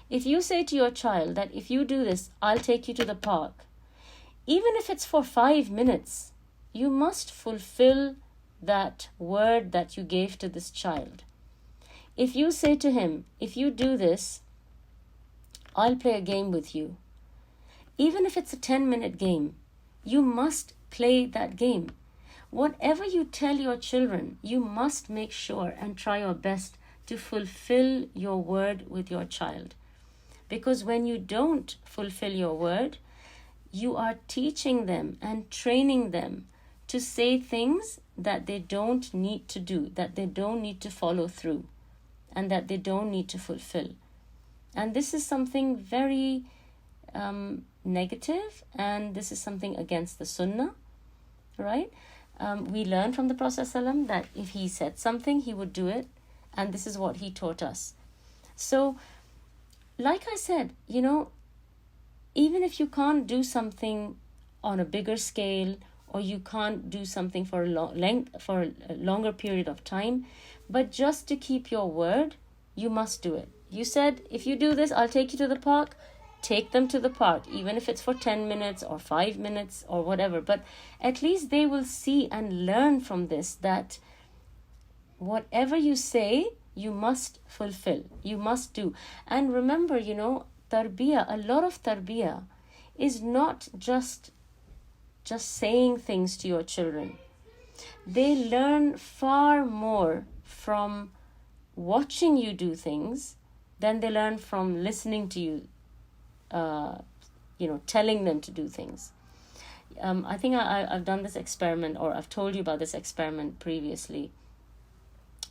If you say to your child that if you do this, I'll take you to the park, even if it's for 5 minutes, you must fulfill that word that you gave to this child. If you say to him, if you do this, I'll play a game with you, even if it's a 10-minute game, you must play that game. Whatever you tell your children, you must make sure and try your best to fulfill your word with your child. Because when you don't fulfill your word, you are teaching them and training them to say things that they don't need to do, that they don't need to follow through, and that they don't need to fulfill. And this is something very negative, and this is something against the Sunnah, right? We learn from the Prophet ﷺ that if he said something, he would do it, and this is what he taught us. So, like I said, even if you can't do something on a bigger scale, or you can't do something for a longer period of time, but just to keep your word, you must do it. You said, if you do this, I'll take you to the park. Take them to the park, even if it's for 10 minutes or 5 minutes or whatever. But at least they will see and learn from this that whatever you say, you must fulfill. You must do. And remember, tarbiyah, a lot of tarbiyah is not just saying things to your children. They learn far more from watching you do things than they learn from listening to you, telling them to do things. I think I've done this experiment, or I've told you about this experiment previously.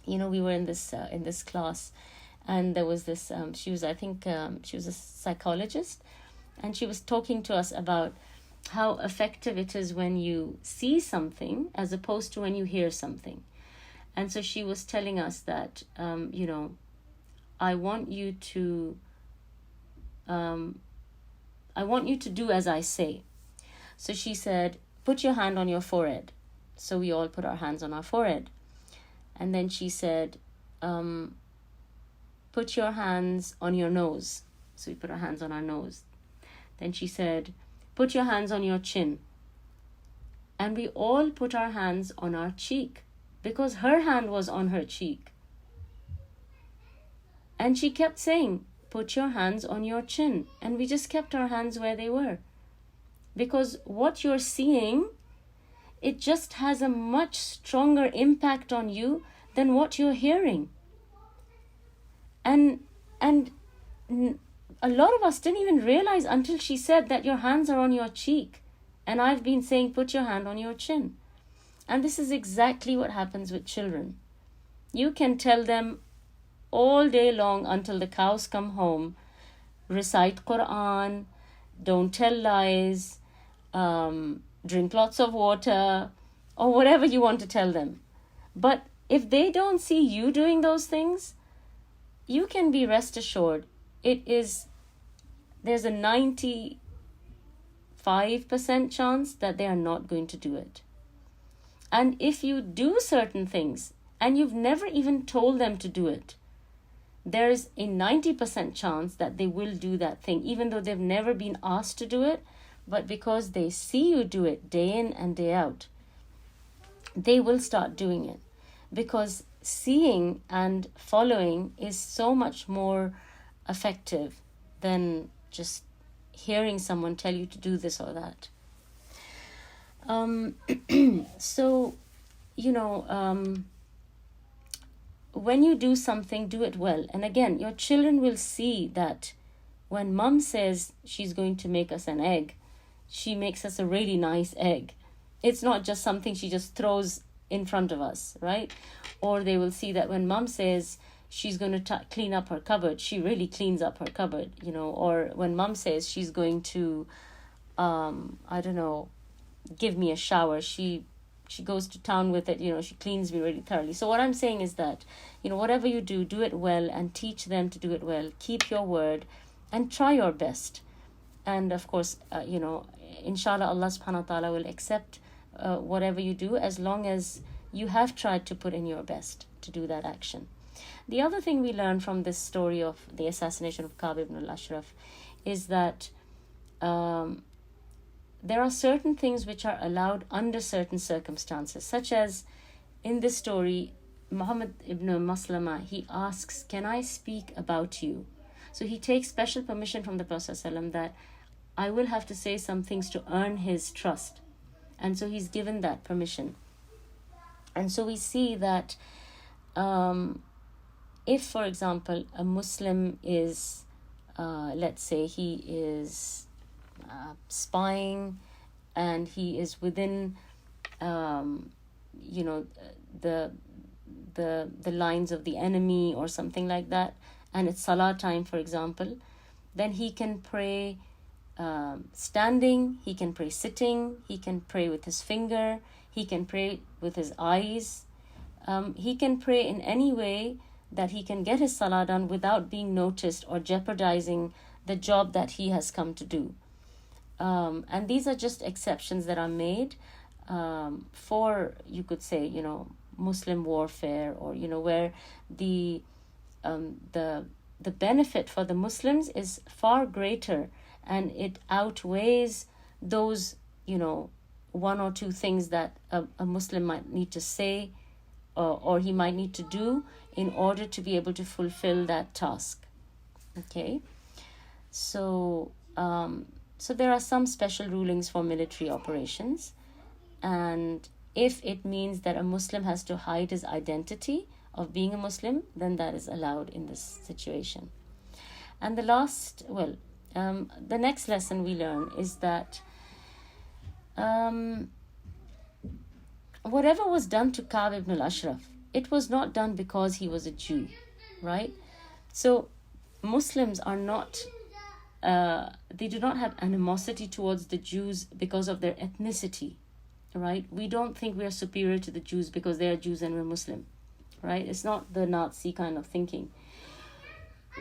We were in this class, and there was this, she was a psychologist, and she was talking to us about how effective it is when you see something as opposed to when you hear something. And so she was telling us that, I want you to do as I say. So she said, put your hand on your forehead. So we all put our hands on our forehead. And then she said, put your hands on your nose. So we put our hands on our nose. Then she said, put your hands on your chin. And we all put our hands on our cheek, because her hand was on her cheek. And she kept saying, put your hands on your chin. And we just kept our hands where they were. Because what you're seeing, it just has a much stronger impact on you than what you're hearing. And a lot of us didn't even realize until she said that your hands are on your cheek. And I've been saying, put your hand on your chin. And this is exactly what happens with children. You can tell them all day long until the cows come home, recite Quran, don't tell lies, drink lots of water, or whatever you want to tell them. But if they don't see you doing those things, you can be rest assured there's a 95% chance that they are not going to do it. And if you do certain things and you've never even told them to do it, there is a 90% chance that they will do that thing, even though they've never been asked to do it. But because they see you do it day in and day out, they will start doing it. Because seeing and following is so much more effective than just hearing someone tell you to do this or that. So, when you do something, do it well. And again, your children will see that when mom says she's going to make us an egg, she makes us a really nice egg. It's not just something she just throws in front of us, right? Or they will see that when mom says she's going to clean up her cupboard, she really cleans up her cupboard, you know. Or when mom says she's going to, I don't know, give me a shower, she goes to town with it, you know, she cleans me really thoroughly. So what I'm saying is that, you know, whatever you do, do it well and teach them to do it well. Keep your word and try your best. And of course, you know, inshallah, Allah subhanahu wa ta'ala will accept whatever you do, as long as you have tried to put in your best to do that action. The other thing we learn from this story of the assassination of Kaab ibn al-Ashraf is that there are certain things which are allowed under certain circumstances, such as in this story, Muhammad ibn Maslama, he asks, can I speak about you? So he takes special permission from the Prophet ﷺ that I will have to say some things to earn his trust. And so he's given that permission. And so we see that if, for example, a Muslim is, let's say he is spying and he is within, you know, the lines of the enemy or something like that, and it's Salah time, for example, then he can pray standing, he can pray sitting, he can pray with his finger, he can pray with his eyes, he can pray in any way that he can get his salah done without being noticed or jeopardizing the job that he has come to do. And these are just exceptions that are made for, you could say, you know, Muslim warfare, or, you know, where the benefit for the Muslims is far greater, and it outweighs those, you know, one or two things that a Muslim might need to say or he might need to do in order to be able to fulfill that task. Okay, so there are some special rulings for military operations, and if it means that a Muslim has to hide his identity of being a Muslim, then that is allowed in this situation. And the next lesson we learn is that whatever was done to Kaab ibn al-Ashraf, it was not done because he was a Jew, right? So Muslims are not, they do not have animosity towards the Jews because of their ethnicity, right? We don't think we are superior to the Jews because they are Jews and we're Muslim, right? It's not the Nazi kind of thinking.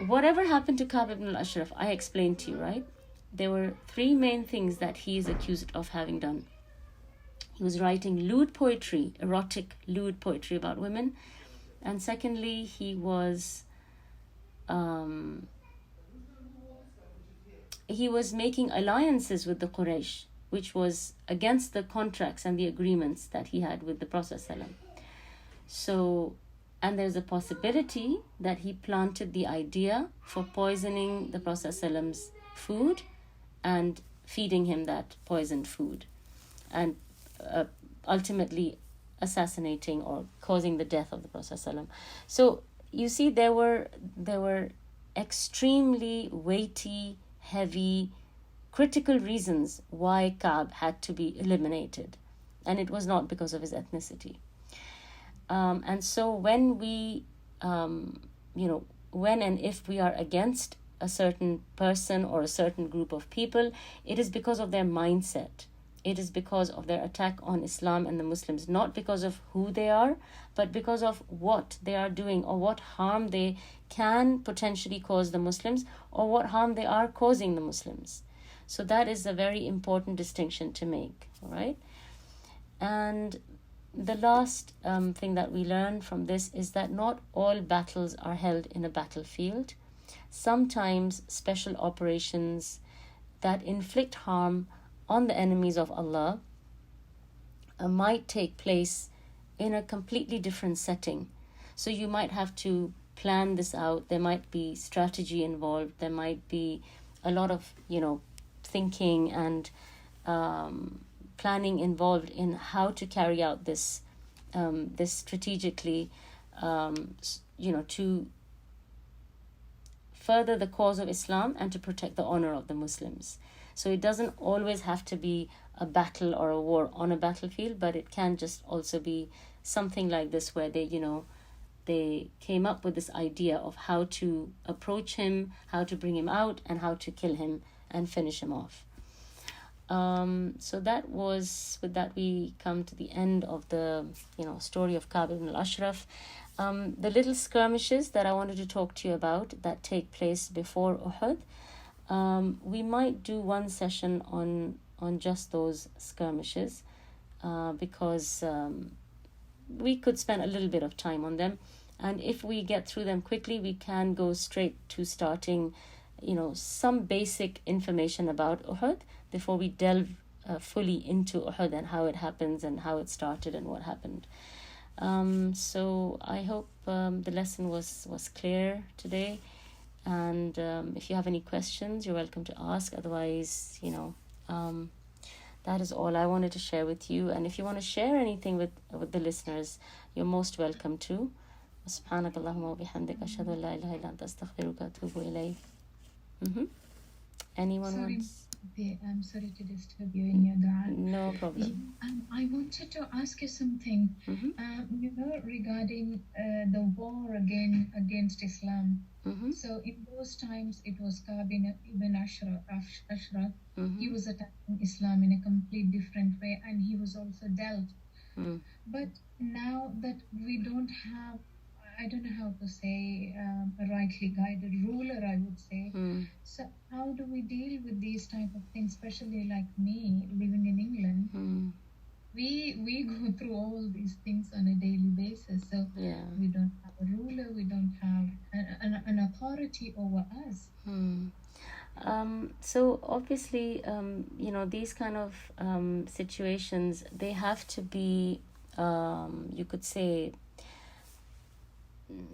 Whatever happened to Kaab ibn al-Ashraf, I explained to you, right? There were three main things that he is accused of having done. He was writing lewd poetry, erotic lewd poetry about women. And secondly, he was making alliances with the Quraysh, which was against the contracts and the agreements that he had with the Prophet ﷺ. So, and there's a possibility that he planted the idea for poisoning the Prophet ﷺ's food and feeding him that poisoned food, and ultimately assassinating or causing the death of the Prophet ﷺ. So you see, there were extremely weighty, heavy, critical reasons why Kaab had to be eliminated, and it was not because of his ethnicity. And so when we, when and if we are against a certain person or a certain group of people, it is because of their mindset. It is because of their attack on Islam and the Muslims, not because of who they are, but because of what they are doing or what harm they can potentially cause the Muslims or what harm they are causing the Muslims. So that is a very important distinction to make, all right? And the last thing that we learn from this is that not all battles are held in a battlefield. Sometimes special operations that inflict harm on the enemies of Allah might take place in a completely different setting. So you might have to plan this out. There might be strategy involved. There might be a lot of, thinking and planning involved in how to carry out this strategically, to further the cause of Islam and to protect the honor of the Muslims. So it doesn't always have to be a battle or a war on a battlefield, but it can just also be something like this, where they came up with this idea of how to approach him, how to bring him out, and how to kill him and finish him off. So with that we come to the end of the story of Kaab ibn al-Ashraf. The little skirmishes that I wanted to talk to you about that take place before Uhud, we might do one session on just those skirmishes, because we could spend a little bit of time on them, and if we get through them quickly, we can go straight to starting some basic information about Uhud before we delve fully into Uhud and how it happens and how it started and what happened. So I hope the lesson was clear today, and if you have any questions, you're welcome to ask. Otherwise, that is all I wanted to share with you. And if you want to share anything with the listeners, you're most welcome to. سبحانك اللهم وبحمدك أشهد أن لا إله إلا أنت أستغفرك وأتوب إليك. Anyone wants? I'm sorry to disturb you in your dua. No problem. I wanted to ask you something. Regarding the war against Islam. So in those times, it was Kaab ibn Ashraf. He was attacking Islam in a complete different way, and he was also dealt. But now that we don't have, I don't know how to say, a rightly guided ruler, I would say. So how do we deal with these type of things, especially like me, living in England? We go through all these things on a daily basis. So we don't have a ruler, we don't have an authority over us. So obviously, these kind of situations, they have to be, you could say,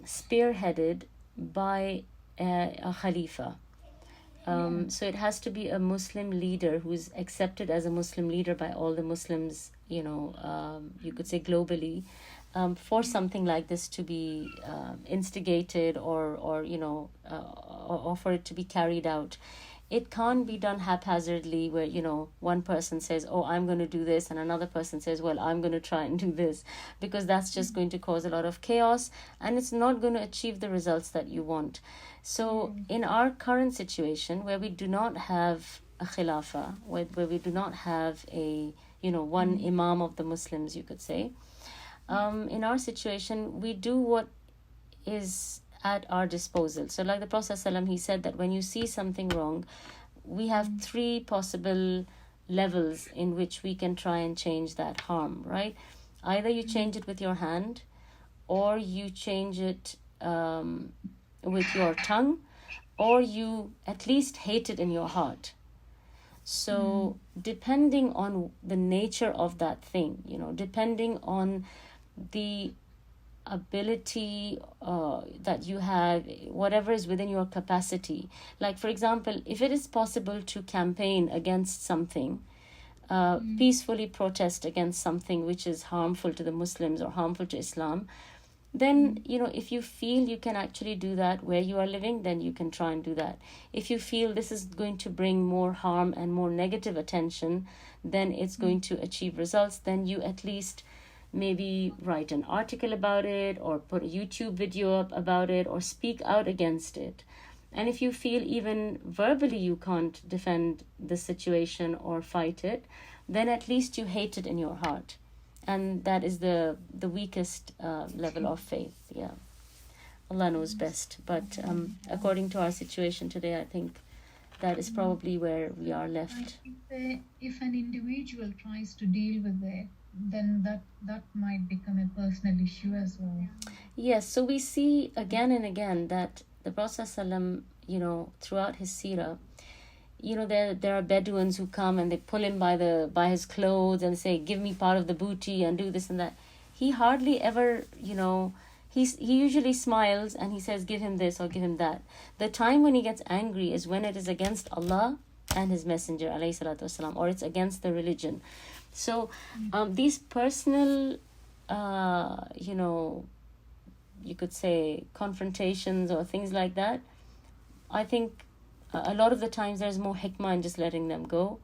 spearheaded by a Khalifa. So it has to be a Muslim leader who's accepted as a Muslim leader by all the Muslims, you could say globally, for something like this to be instigated or for it to be carried out. It can't be done haphazardly where, one person says, oh, I'm going to do this, and another person says, well, I'm going to try and do this, because that's just going to cause a lot of chaos, and it's not going to achieve the results that you want. So in our current situation, where we do not have a khilafah, where we do not have a, one imam of the Muslims, you could say, in our situation, we do what is at our disposal. So like the Prophet ﷺ, he said that when you see something wrong, we have 3 possible levels in which we can try and change that harm, right? Either you change it with your hand, or you change it with your tongue, or you at least hate it in your heart. So depending on the nature of that thing, depending on the ability that you have, whatever is within your capacity. Like, for example, if it is possible to campaign against something, peacefully protest against something which is harmful to the Muslims or harmful to Islam, then, if you feel you can actually do that where you are living, then you can try and do that. If you feel this is going to bring more harm and more negative attention, then it's going to achieve results, then you at least maybe write an article about it, or put a YouTube video up about it, or speak out against it. And if you feel even verbally you can't defend the situation or fight it, then at least you hate it in your heart. And that is the weakest level of faith. Yeah, Allah knows best. But according to our situation today, I think that is probably where we are left. If an individual tries to deal with it, then that might become a personal issue as well. Yes, so we see again and again that the Prophet ﷺ, throughout his seerah, there are Bedouins who come and they pull him by his clothes and say, give me part of the booty and do this and that. He hardly ever, he usually smiles and he says, give him this or give him that. The time when he gets angry is when it is against Allah and his messenger, alayhi salatu wasalam, or it's against the religion. So these personal, you could say confrontations or things like that, I think a lot of the times there's more hikmah in just letting them go.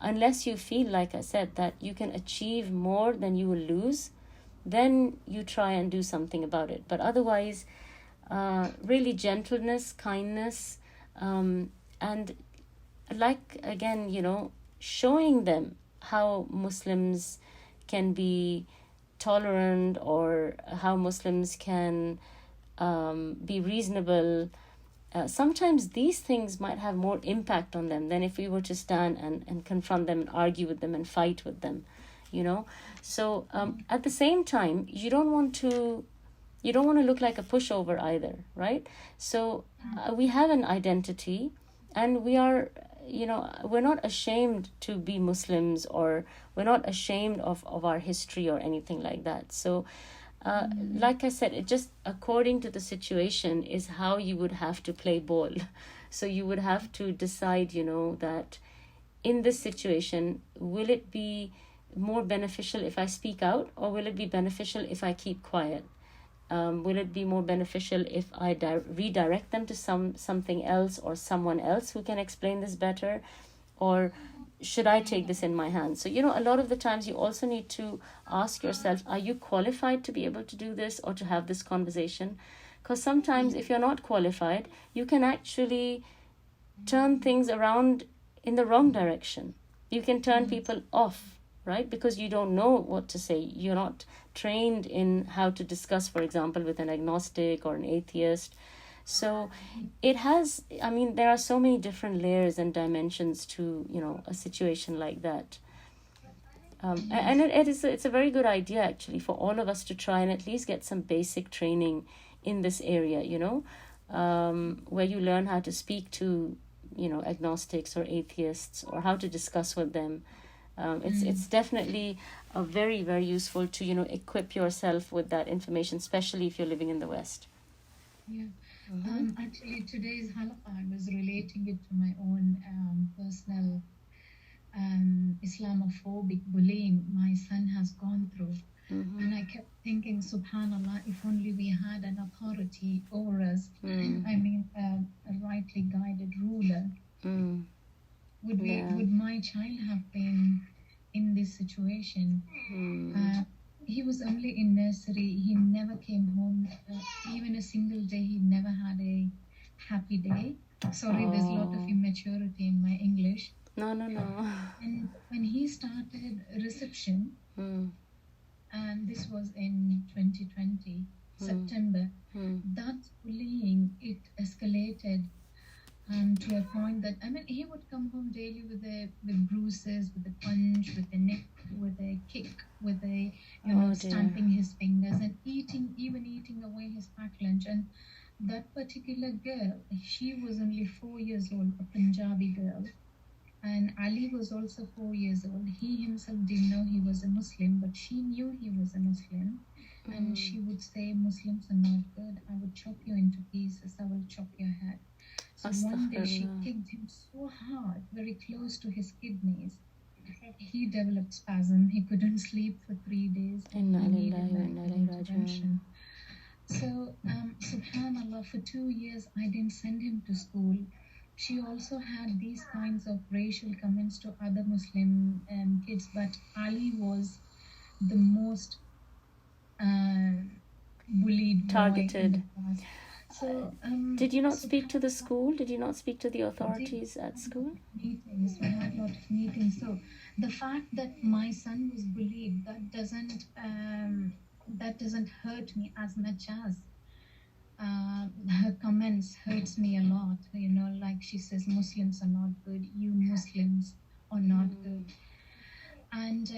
unless you feel, like I said, that you can achieve more than you will lose, then you try and do something about it. But otherwise, really gentleness, kindness, and like, again, showing them how Muslims can be tolerant, or how Muslims can be reasonable. Sometimes these things might have more impact on them than if we were to stand and confront them and argue with them and fight with them, So at the same time, you don't want to look like a pushover either, right? So we have an identity, and we are, we're not ashamed to be Muslims, or we're not ashamed of our history or anything like that. So like I said, it just, according to the situation, is how you would have to play ball. So you would have to decide, that in this situation, will it be more beneficial if I speak out, or will it be beneficial if I keep quiet? Will it be more beneficial if I redirect them to something else, or someone else who can explain this better? Or should I take this in my hands? So, a lot of the times you also need to ask yourself, are you qualified to be able to do this or to have this conversation? Because sometimes if you're not qualified, you can actually turn things around in the wrong direction. You can turn people off, right? Because you don't know what to say. You're not trained in how to discuss, for example, with an agnostic or an atheist. So it has, there are so many different layers and dimensions to, a situation like that. And it's a very good idea, actually, for all of us to try and at least get some basic training in this area, where you learn how to speak to, agnostics or atheists, or how to discuss with them. It's definitely very, very useful to, equip yourself with that information, especially if you're living in the West. Yeah. Actually, today's halaqah, I was relating it to my own personal Islamophobic bullying my son has gone through. And I kept thinking, subhanallah, if only we had an authority over us, a rightly guided ruler, would my child have been in this situation? He was only in nursery. He never came home, even a single day. He never had a happy day. Sorry, there's a lot of immaturity in my English. No. And when he started reception, and this was in 2020, September, that bullying, it escalated to a point that, he would come home daily with bruises, with a punch, with a nick, with a kick, with a, stamping his fingers, and eating away his packed lunch. And that particular girl, she was only 4 years old, a Punjabi girl. And Ali was also 4 years old. He himself didn't know he was a Muslim, but she knew he was a Muslim. And she would say, Muslims are not good. I would chop you into pieces. I will chop your head. So one day she kicked him so hard, very close to his kidneys. He developed spasm. He couldn't sleep for 3 days. Intervention. So, subhanallah, for 2 years, I didn't send him to school. She also had these kinds of racial comments to other Muslim kids, but Ali was the most bullied, targeted. So, did you not speak to the school? Did you not speak to the authorities at school? Meetings. We had a lot of meetings. So the fact that my son was bullied, that doesn't hurt me as much as her comments hurts me a lot. Like she says, Muslims are not good. You Muslims are not good. And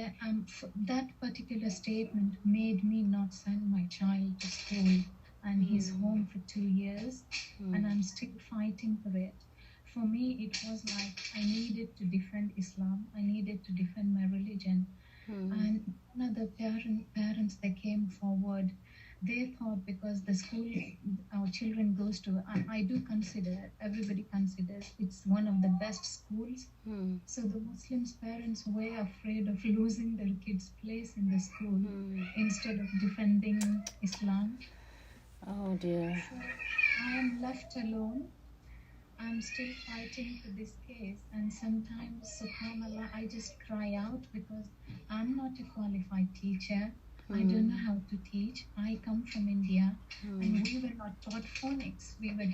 that particular statement made me not send my child to school. And he's home for 2 years, and I'm still fighting for it. For me, it was like I needed to defend Islam. I needed to defend my religion. And one of the parents that came forward, they thought because the school our children goes to, I do consider, everybody considers it's one of the best schools. So the Muslims' parents were afraid of losing their kids' place in the school instead of defending Islam. Oh dear. So I am left alone. I'm still fighting for this case, and sometimes, subhanallah, I just cry out because I'm not a qualified teacher. I don't know how to teach. I come from India, and we were not taught phonics. We were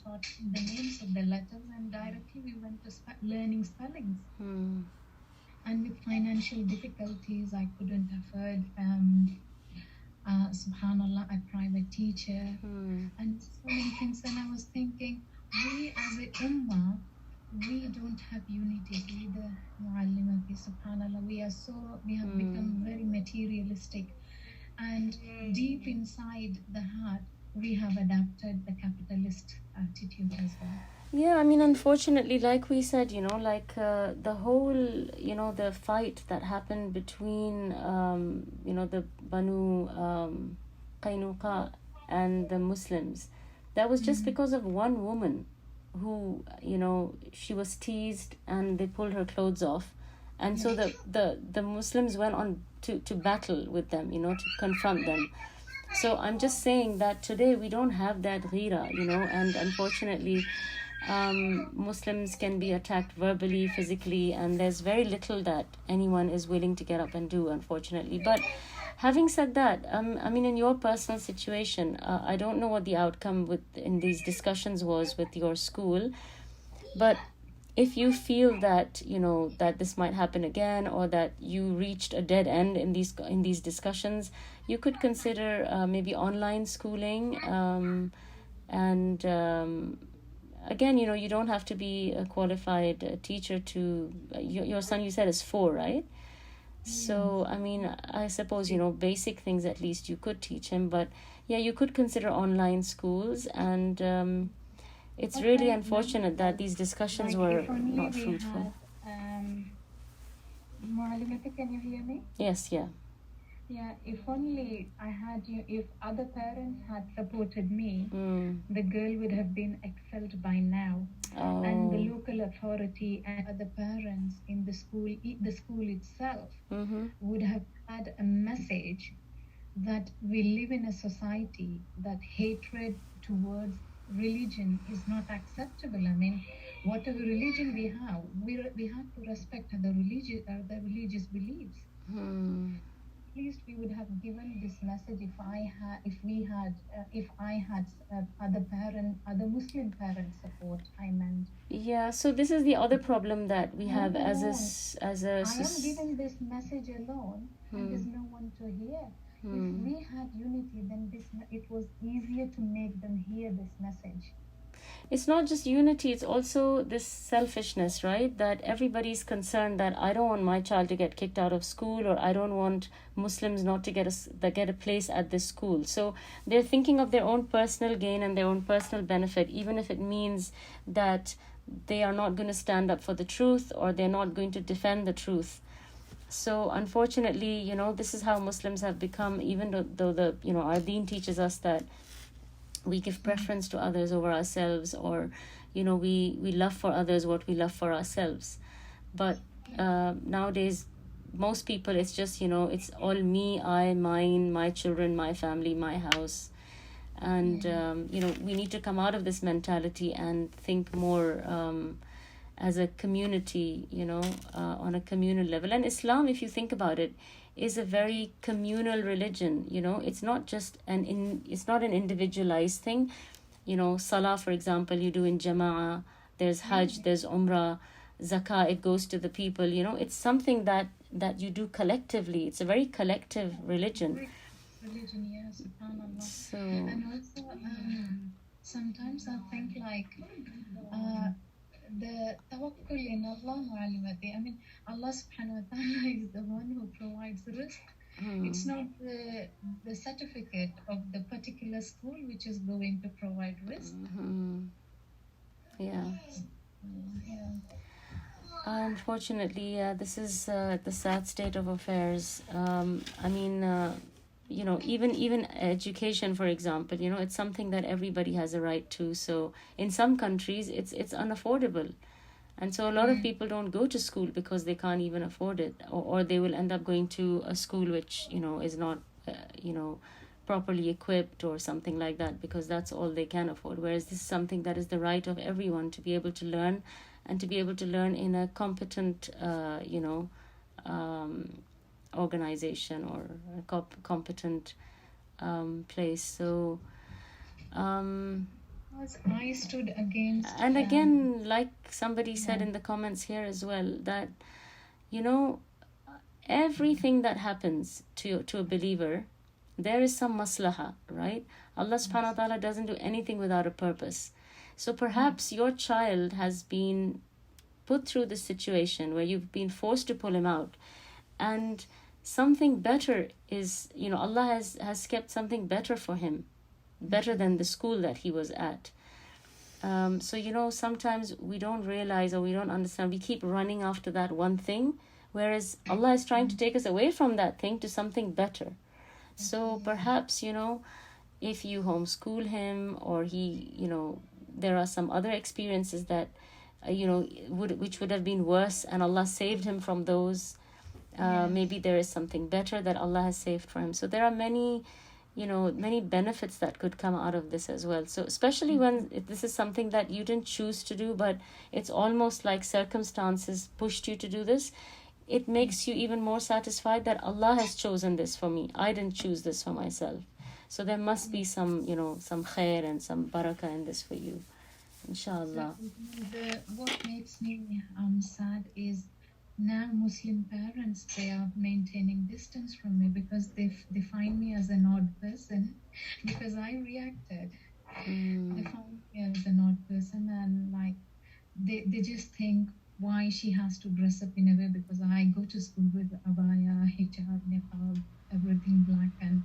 taught the names of the letters, and directly we went to learning spellings. And with financial difficulties, I couldn't afford, subhanallah, a private teacher, and so many things. And I was thinking, we as a ummah, we don't have unity either. Muallimati, subhanallah, we have become very materialistic, and deep inside the heart, we have adapted the capitalist attitude as well. Yeah, I mean, unfortunately, like we said, the whole, the fight that happened between, the Banu Qaynuqa and the Muslims, that was just because of one woman who, she was teased and they pulled her clothes off. And so the Muslims went on to battle with them, to confront them. So I'm just saying that today we don't have that ghira, and unfortunately, Muslims can be attacked verbally, physically, and there's very little that anyone is willing to get up and do, unfortunately. But having said that, I mean, in your personal situation, I don't know what the outcome in these discussions was with your school, but if you feel that, that this might happen again, or that you reached a dead end in these discussions, you could consider maybe online schooling, again, you don't have to be a qualified teacher to... Your son, you said, is 4, right? So, I mean, I suppose, basic things at least you could teach him. But, yeah, you could consider online schools. And it's really unfortunate that these discussions were not fruitful. Muallimati, can you hear me? Yes, yeah. Yeah, if only if other parents had supported me, the girl would have been expelled by now. Oh. And the local authority and other parents in the school itself would have had a message that we live in a society that hatred towards religion is not acceptable. I mean, whatever religion we have to respect the religious beliefs. At least we would have given this message if I had other Muslim parents support. I meant. Yeah, so this is the other problem that we have as a I am giving this message alone, and there's no one to hear. If we had unity, then it was easier to make them hear this message. It's not just unity, it's also this selfishness, right? That everybody's concerned that I don't want my child to get kicked out of school, or I don't want Muslims not to get a place at this school. So they're thinking of their own personal gain and their own personal benefit, even if it means that they are not going to stand up for the truth, or they're not going to defend the truth. So unfortunately, this is how Muslims have become, even though our deen teaches us that we give preference to others over ourselves, or we love for others what we love for ourselves. But nowadays, most people, it's just it's all me, I, mine, my children, my family, my house. And we need to come out of this mentality and think more as a community, on a communal level. And Islam, if you think about it, is a very communal religion. It's not just it's not an individualized thing. Salah, for example, you do in jama'ah. There's hajj, there's umrah, zakah, it goes to the people. It's something that you do collectively. It's a very collective religion. Yes, subhanallah. So, and also sometimes I think the tawakkul in Allah, mu'allimati. I mean, Allah subhanahu wa ta'ala is the one who provides the rizq. It's not the certificate of the particular school which is going to provide rizq. Yeah. Unfortunately, this is the sad state of affairs. I mean, even education, for example, it's something that everybody has a right to. So in some countries, it's unaffordable. And so a lot of people don't go to school because they can't even afford it, or they will end up going to a school which, is not, properly equipped or something like that, because that's all they can afford. Whereas this is something that is the right of everyone to be able to learn, and to be able to learn in a competent, organization or a competent place. So, I stood against. and again, like somebody said in the comments here as well, that everything that happens to a believer, there is some maslaha, right? Allah subhanahu wa ta'ala doesn't do anything without a purpose. So perhaps your child has been put through this situation where you've been forced to pull him out, and something better is, Allah has kept something better for him, better than the school that he was at. So sometimes we don't realize, or we don't understand, we keep running after that one thing, whereas Allah is trying to take us away from that thing to something better. So perhaps, if you homeschool him, or he, there are some other experiences that, which would have been worse, and Allah saved him from those. Maybe there is something better that Allah has saved for him. So there are many benefits that could come out of this as well. So especially when this is something that you didn't choose to do, but it's almost like circumstances pushed you to do this, it makes you even more satisfied that Allah has chosen this for me. I didn't choose this for myself. So there must be some khair and some barakah in this for you, inshallah. What makes me sad is now Muslim parents, they are maintaining distance from me because they find me as an odd person because I reacted. They found me as an odd person, and like they just think why she has to dress up in a way, because I go to school with abaya, hijab, niqab, everything black, and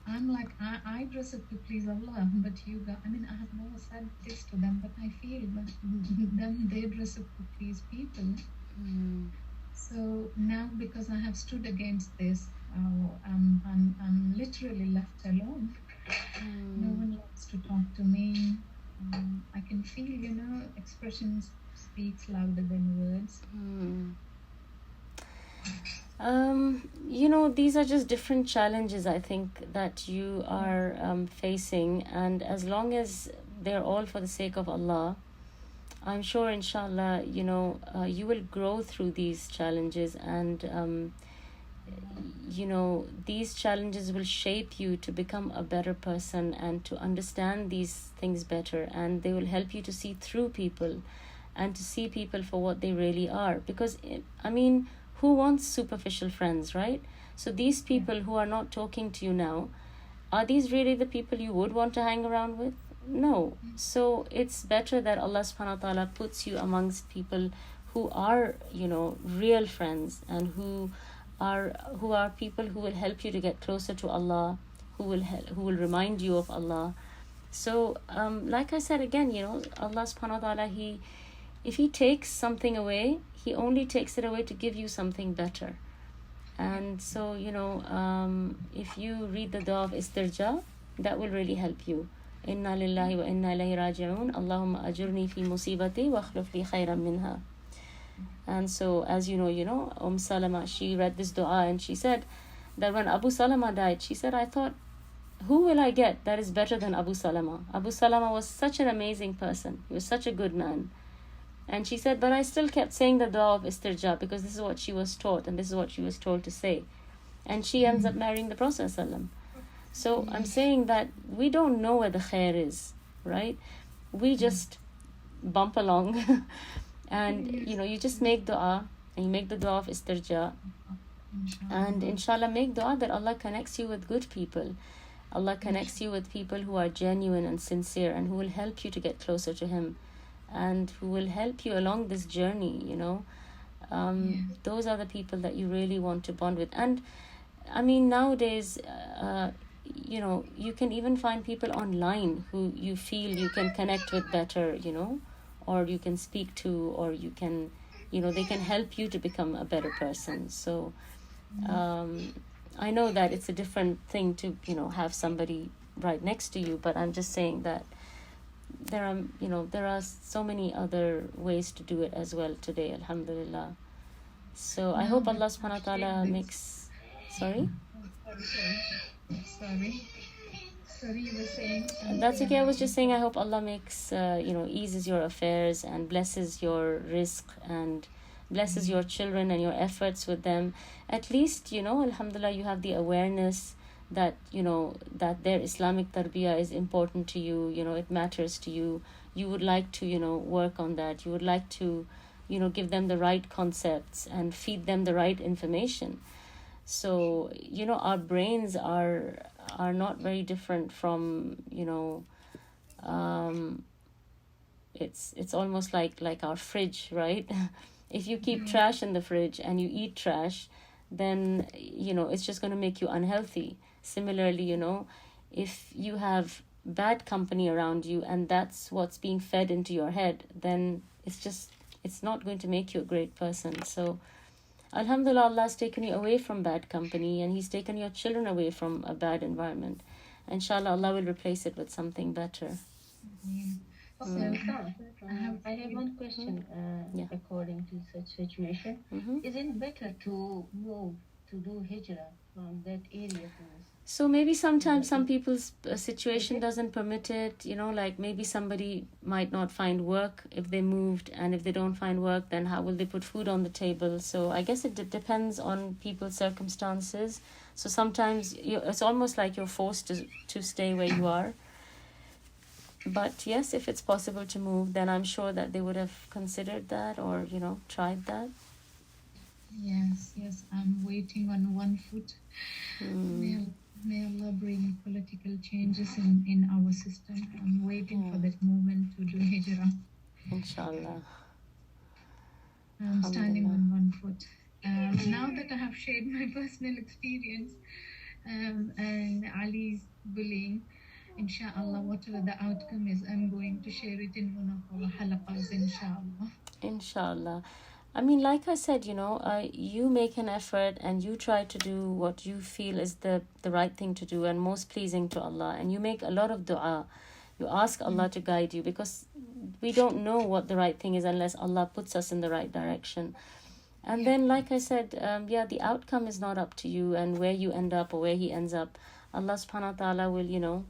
I'm like, I dress up to please Allah, but you guys, I have never said this to them, but I feel that them, they dress up to please people. So now, because I have stood against this, I'm literally left alone. No one wants to talk to me. I can feel, expressions speaks louder than words. These are just different challenges, I think, that you are facing, and as long as they're all for the sake of Allah, I'm sure, inshallah, you will grow through these challenges, and these challenges will shape you to become a better person and to understand these things better, and they will help you to see through people and to see people for what they really are. Because, who wants superficial friends, right? So these people who are not talking to you now, are these really the people you would want to hang around with? No. So it's better that Allah subhanahu wa ta'ala puts you amongst people who are, real friends, and who are people who will help you to get closer to Allah, who will remind you of Allah. So, like I said again, Allah subhanahu wa ta'ala, if He takes something away, He only takes it away to give you something better. And so, if you read the dua of istirja, that will really help you. Inna lillahi wa inna ilayhi raji'un. Allahumma ajurni fi musibati wa akhlif li khayran minha. And so, as you know, Salama, she read this dua, and she said that when Abu Salama died, she said, I thought, who will I get that is better than Abu Salama? Abu Salama was such an amazing person. He was such a good man. And she said, but I still kept saying the dua of istirja, because this is what she was taught, and this is what she was told to say. And she ends up marrying the Prophet ﷺ. So I'm saying that we don't know where the khair is, right? We just bump along and, you just make dua, and you make the dua of istirja. And inshallah, make dua that Allah connects you with good people. Allah connects you with people who are genuine and sincere, and who will help you to get closer to Him, and who will help you along this journey, Those are the people that you really want to bond with. And nowadays, you can even find people online who you feel you can connect with better, or you can speak to, or you can, they can help you to become a better person. So I know that it's a different thing to, have somebody right next to you, but I'm just saying that there are so many other ways to do it as well today, alhamdulillah. So I hope Allah subhanahu wa ta'ala makes... Sorry? Sorry. Sorry, you were saying That's okay. I was just saying, I hope Allah makes, eases your affairs and blesses your rizq and blesses your children and your efforts with them. At least, alhamdulillah, you have the awareness that, that their Islamic tarbiyah is important to you, it matters to you. You would like to, work on that. You would like to, give them the right concepts and feed them the right information. So, our brains are not very different from, it's almost like our fridge, right? If you keep trash in the fridge and you eat trash, then, it's just going to make you unhealthy. Similarly, if you have bad company around you and that's what's being fed into your head, then it's not going to make you a great person. So alhamdulillah, Allah has taken you away from bad company and He's taken your children away from a bad environment. Inshallah, Allah will replace it with something better. Okay, I have one question. According to such situation, is it better to move to do hijrah from that area first? So maybe sometimes some people's situation doesn't permit it, like maybe somebody might not find work if they moved, and if they don't find work, then how will they put food on the table? So I guess it depends on people's circumstances. So sometimes it's almost like you're forced to stay where you are. But yes, if it's possible to move, then I'm sure that they would have considered that or, tried that. Yes, I'm waiting on one foot. May Allah bring political changes in our system. I'm waiting for that moment to do hijrah. Inshallah. I'm standing on one foot. Now that I have shared my personal experience and Ali's bullying, inshallah, whatever the outcome is, I'm going to share it in one of our halaqas, inshallah. Inshallah. I mean, like I said, you make an effort and you try to do what you feel is the right thing to do and most pleasing to Allah. And you make a lot of dua. You ask Allah to guide you, because we don't know what the right thing is unless Allah puts us in the right direction. And then, like I said, the outcome is not up to you, and where you end up or where He ends up, Allah subhanahu wa ta'ala will,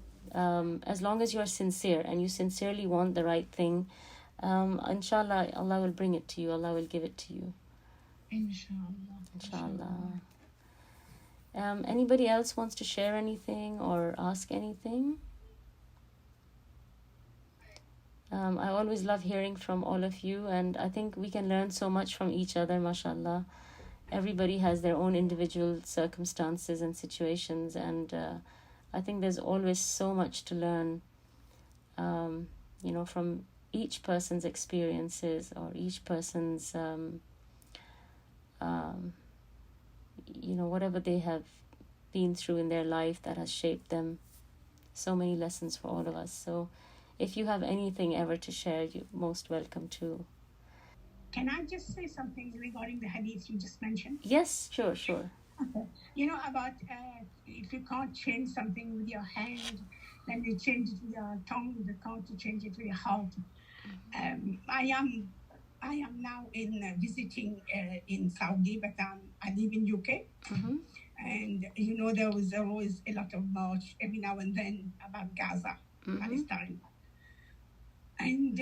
as long as you're sincere and you sincerely want the right thing, inshallah, Allah will bring it to you. Allah will give it to you. Inshallah. Anybody else wants to share anything or ask anything? I always love hearing from all of you, and I think we can learn so much from each other, mashallah. Everybody has their own individual circumstances and situations, and I think there's always so much to learn, from each person's experiences or each person's, whatever they have been through in their life that has shaped them. So many lessons for all of us. So if you have anything ever to share, you're most welcome to. Can I just say something regarding the hadith you just mentioned? Yes, sure. Okay. About if you can't change something with your hand, then you change it with your tongue. If you can't change it with your heart. I am now visiting in Saudi, but I live in UK. And there was always a lot of march every now and then about Gaza, Palestine. And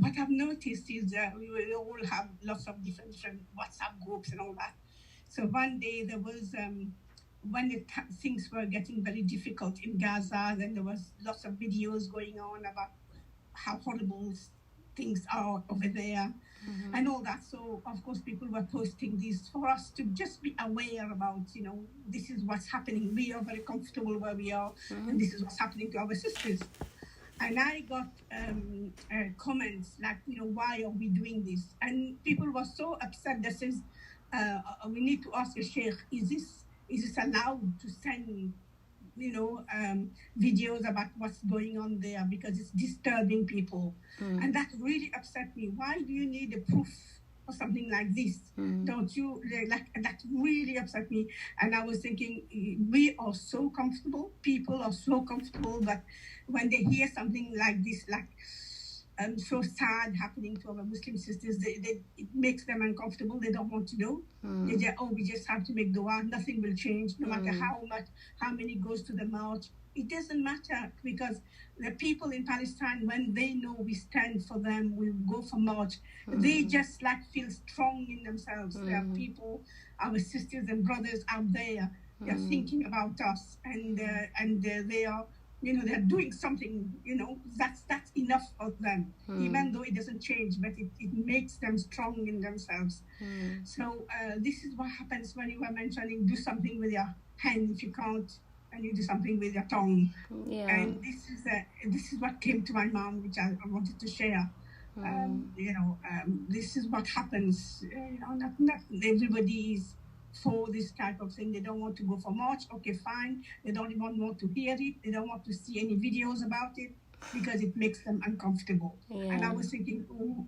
what I've noticed is we all have lots of different WhatsApp groups and all that. So one day there was, when things were getting very difficult in Gaza, then there was lots of videos going on about how horrible things are over there and all that. So, of course, people were posting this for us to just be aware about, this is what's happening. We are very comfortable where we are, and this is what's happening to our sisters. And I got comments like, why are we doing this? And people were so upset that says, we need to ask a sheikh, is this allowed to send, videos about what's going on there, because it's disturbing people. And that really upset me. Why do you need a proof for something like this? Don't you, that really upset me. And I was thinking, we are so comfortable, people are so comfortable that when they hear something like this, so sad happening to our Muslim sisters, it makes them uncomfortable. They don't want to know. They say, we just have to make dua. Nothing will change, no matter how many goes to the march. it doesn't matter, because the people in Palestine, when they know we stand for them, we go for march, they just like feel strong in themselves. There are people, our sisters and brothers out there, they're thinking about us, and they are, they're doing something, that's enough for them, even though it doesn't change, but it makes them strong in themselves. So this is what happens when you were mentioning, do something with your hand if you can't, and you do something with your tongue. Yeah. And this is what came to my mind, which I wanted to share. This is what happens. Not everybody is for this type of thing. They don't want to go for march. Okay, fine. They don't even want to hear it. They don't want to see any videos about it because it makes them uncomfortable. Yeah. And I was thinking,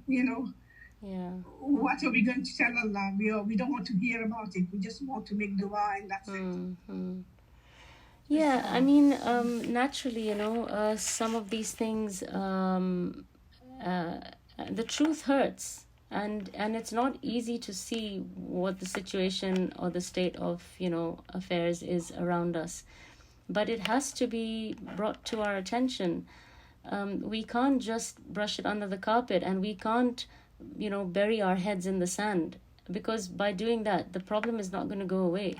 yeah, what are we going to tell Allah? We don't want to hear about it. We just want to make dua, and that's it. Yeah, I mean, naturally, some of these things, the truth hurts, and it's not easy to see what the situation or the state of, affairs is around us. But it has to be brought to our attention. We can't just brush it under the carpet, and we can't, bury our heads in the sand, because by doing that, the problem is not going to go away.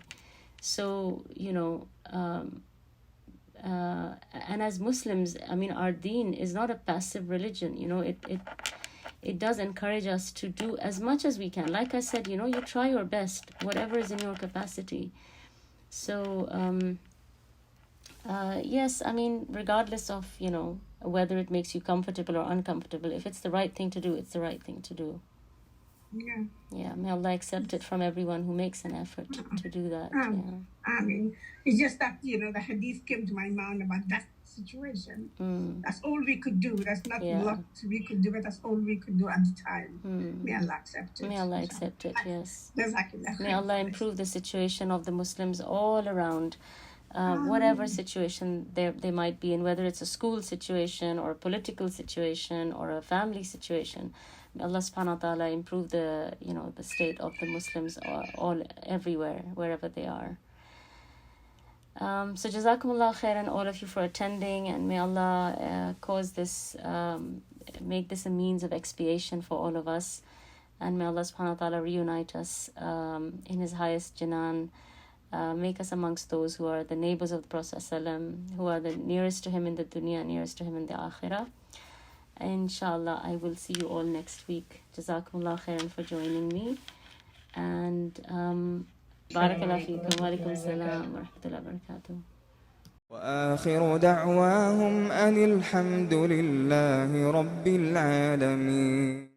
So, and as Muslims, I mean, our deen is not a passive religion. It does encourage us to do as much as we can. Like I said, you try your best, whatever is in your capacity. So, yes, I mean, regardless of, whether it makes you comfortable or uncomfortable, if it's the right thing to do, it's the right thing to do. Yeah. Yeah, may Allah accept it from everyone who makes an effort to do that. I mean, it's just that, the hadith came to my mind about that situation. That's all we could do. That's not what we could do, but that's all we could do at the time. May Allah accept it. May Allah accept it, yes. Jazakallahu. May Allah improve the situation of the Muslims all around. Whatever situation they might be in, whether it's a school situation or a political situation or a family situation. May Allah subhanahu wa ta'ala improve the state of the Muslims all everywhere, wherever they are. So Jazakumullahu Khairan, all of you, for attending, and may Allah cause this, make this a means of expiation for all of us, and may Allah subhanahu wa ta'ala reunite us in His highest Janan. Make us amongst those who are the neighbors of the Prophet ﷺ, who are the nearest to him in the dunya, nearest to him in the akhirah. Inshallah, I will see you all next week. Jazakumullah khairan for joining me. And barakallahu feekum. Wa alaikum assalam wa rahmatullahi wa barakatuh. وآخر دعواهم أن الحمد لله رب العالمين.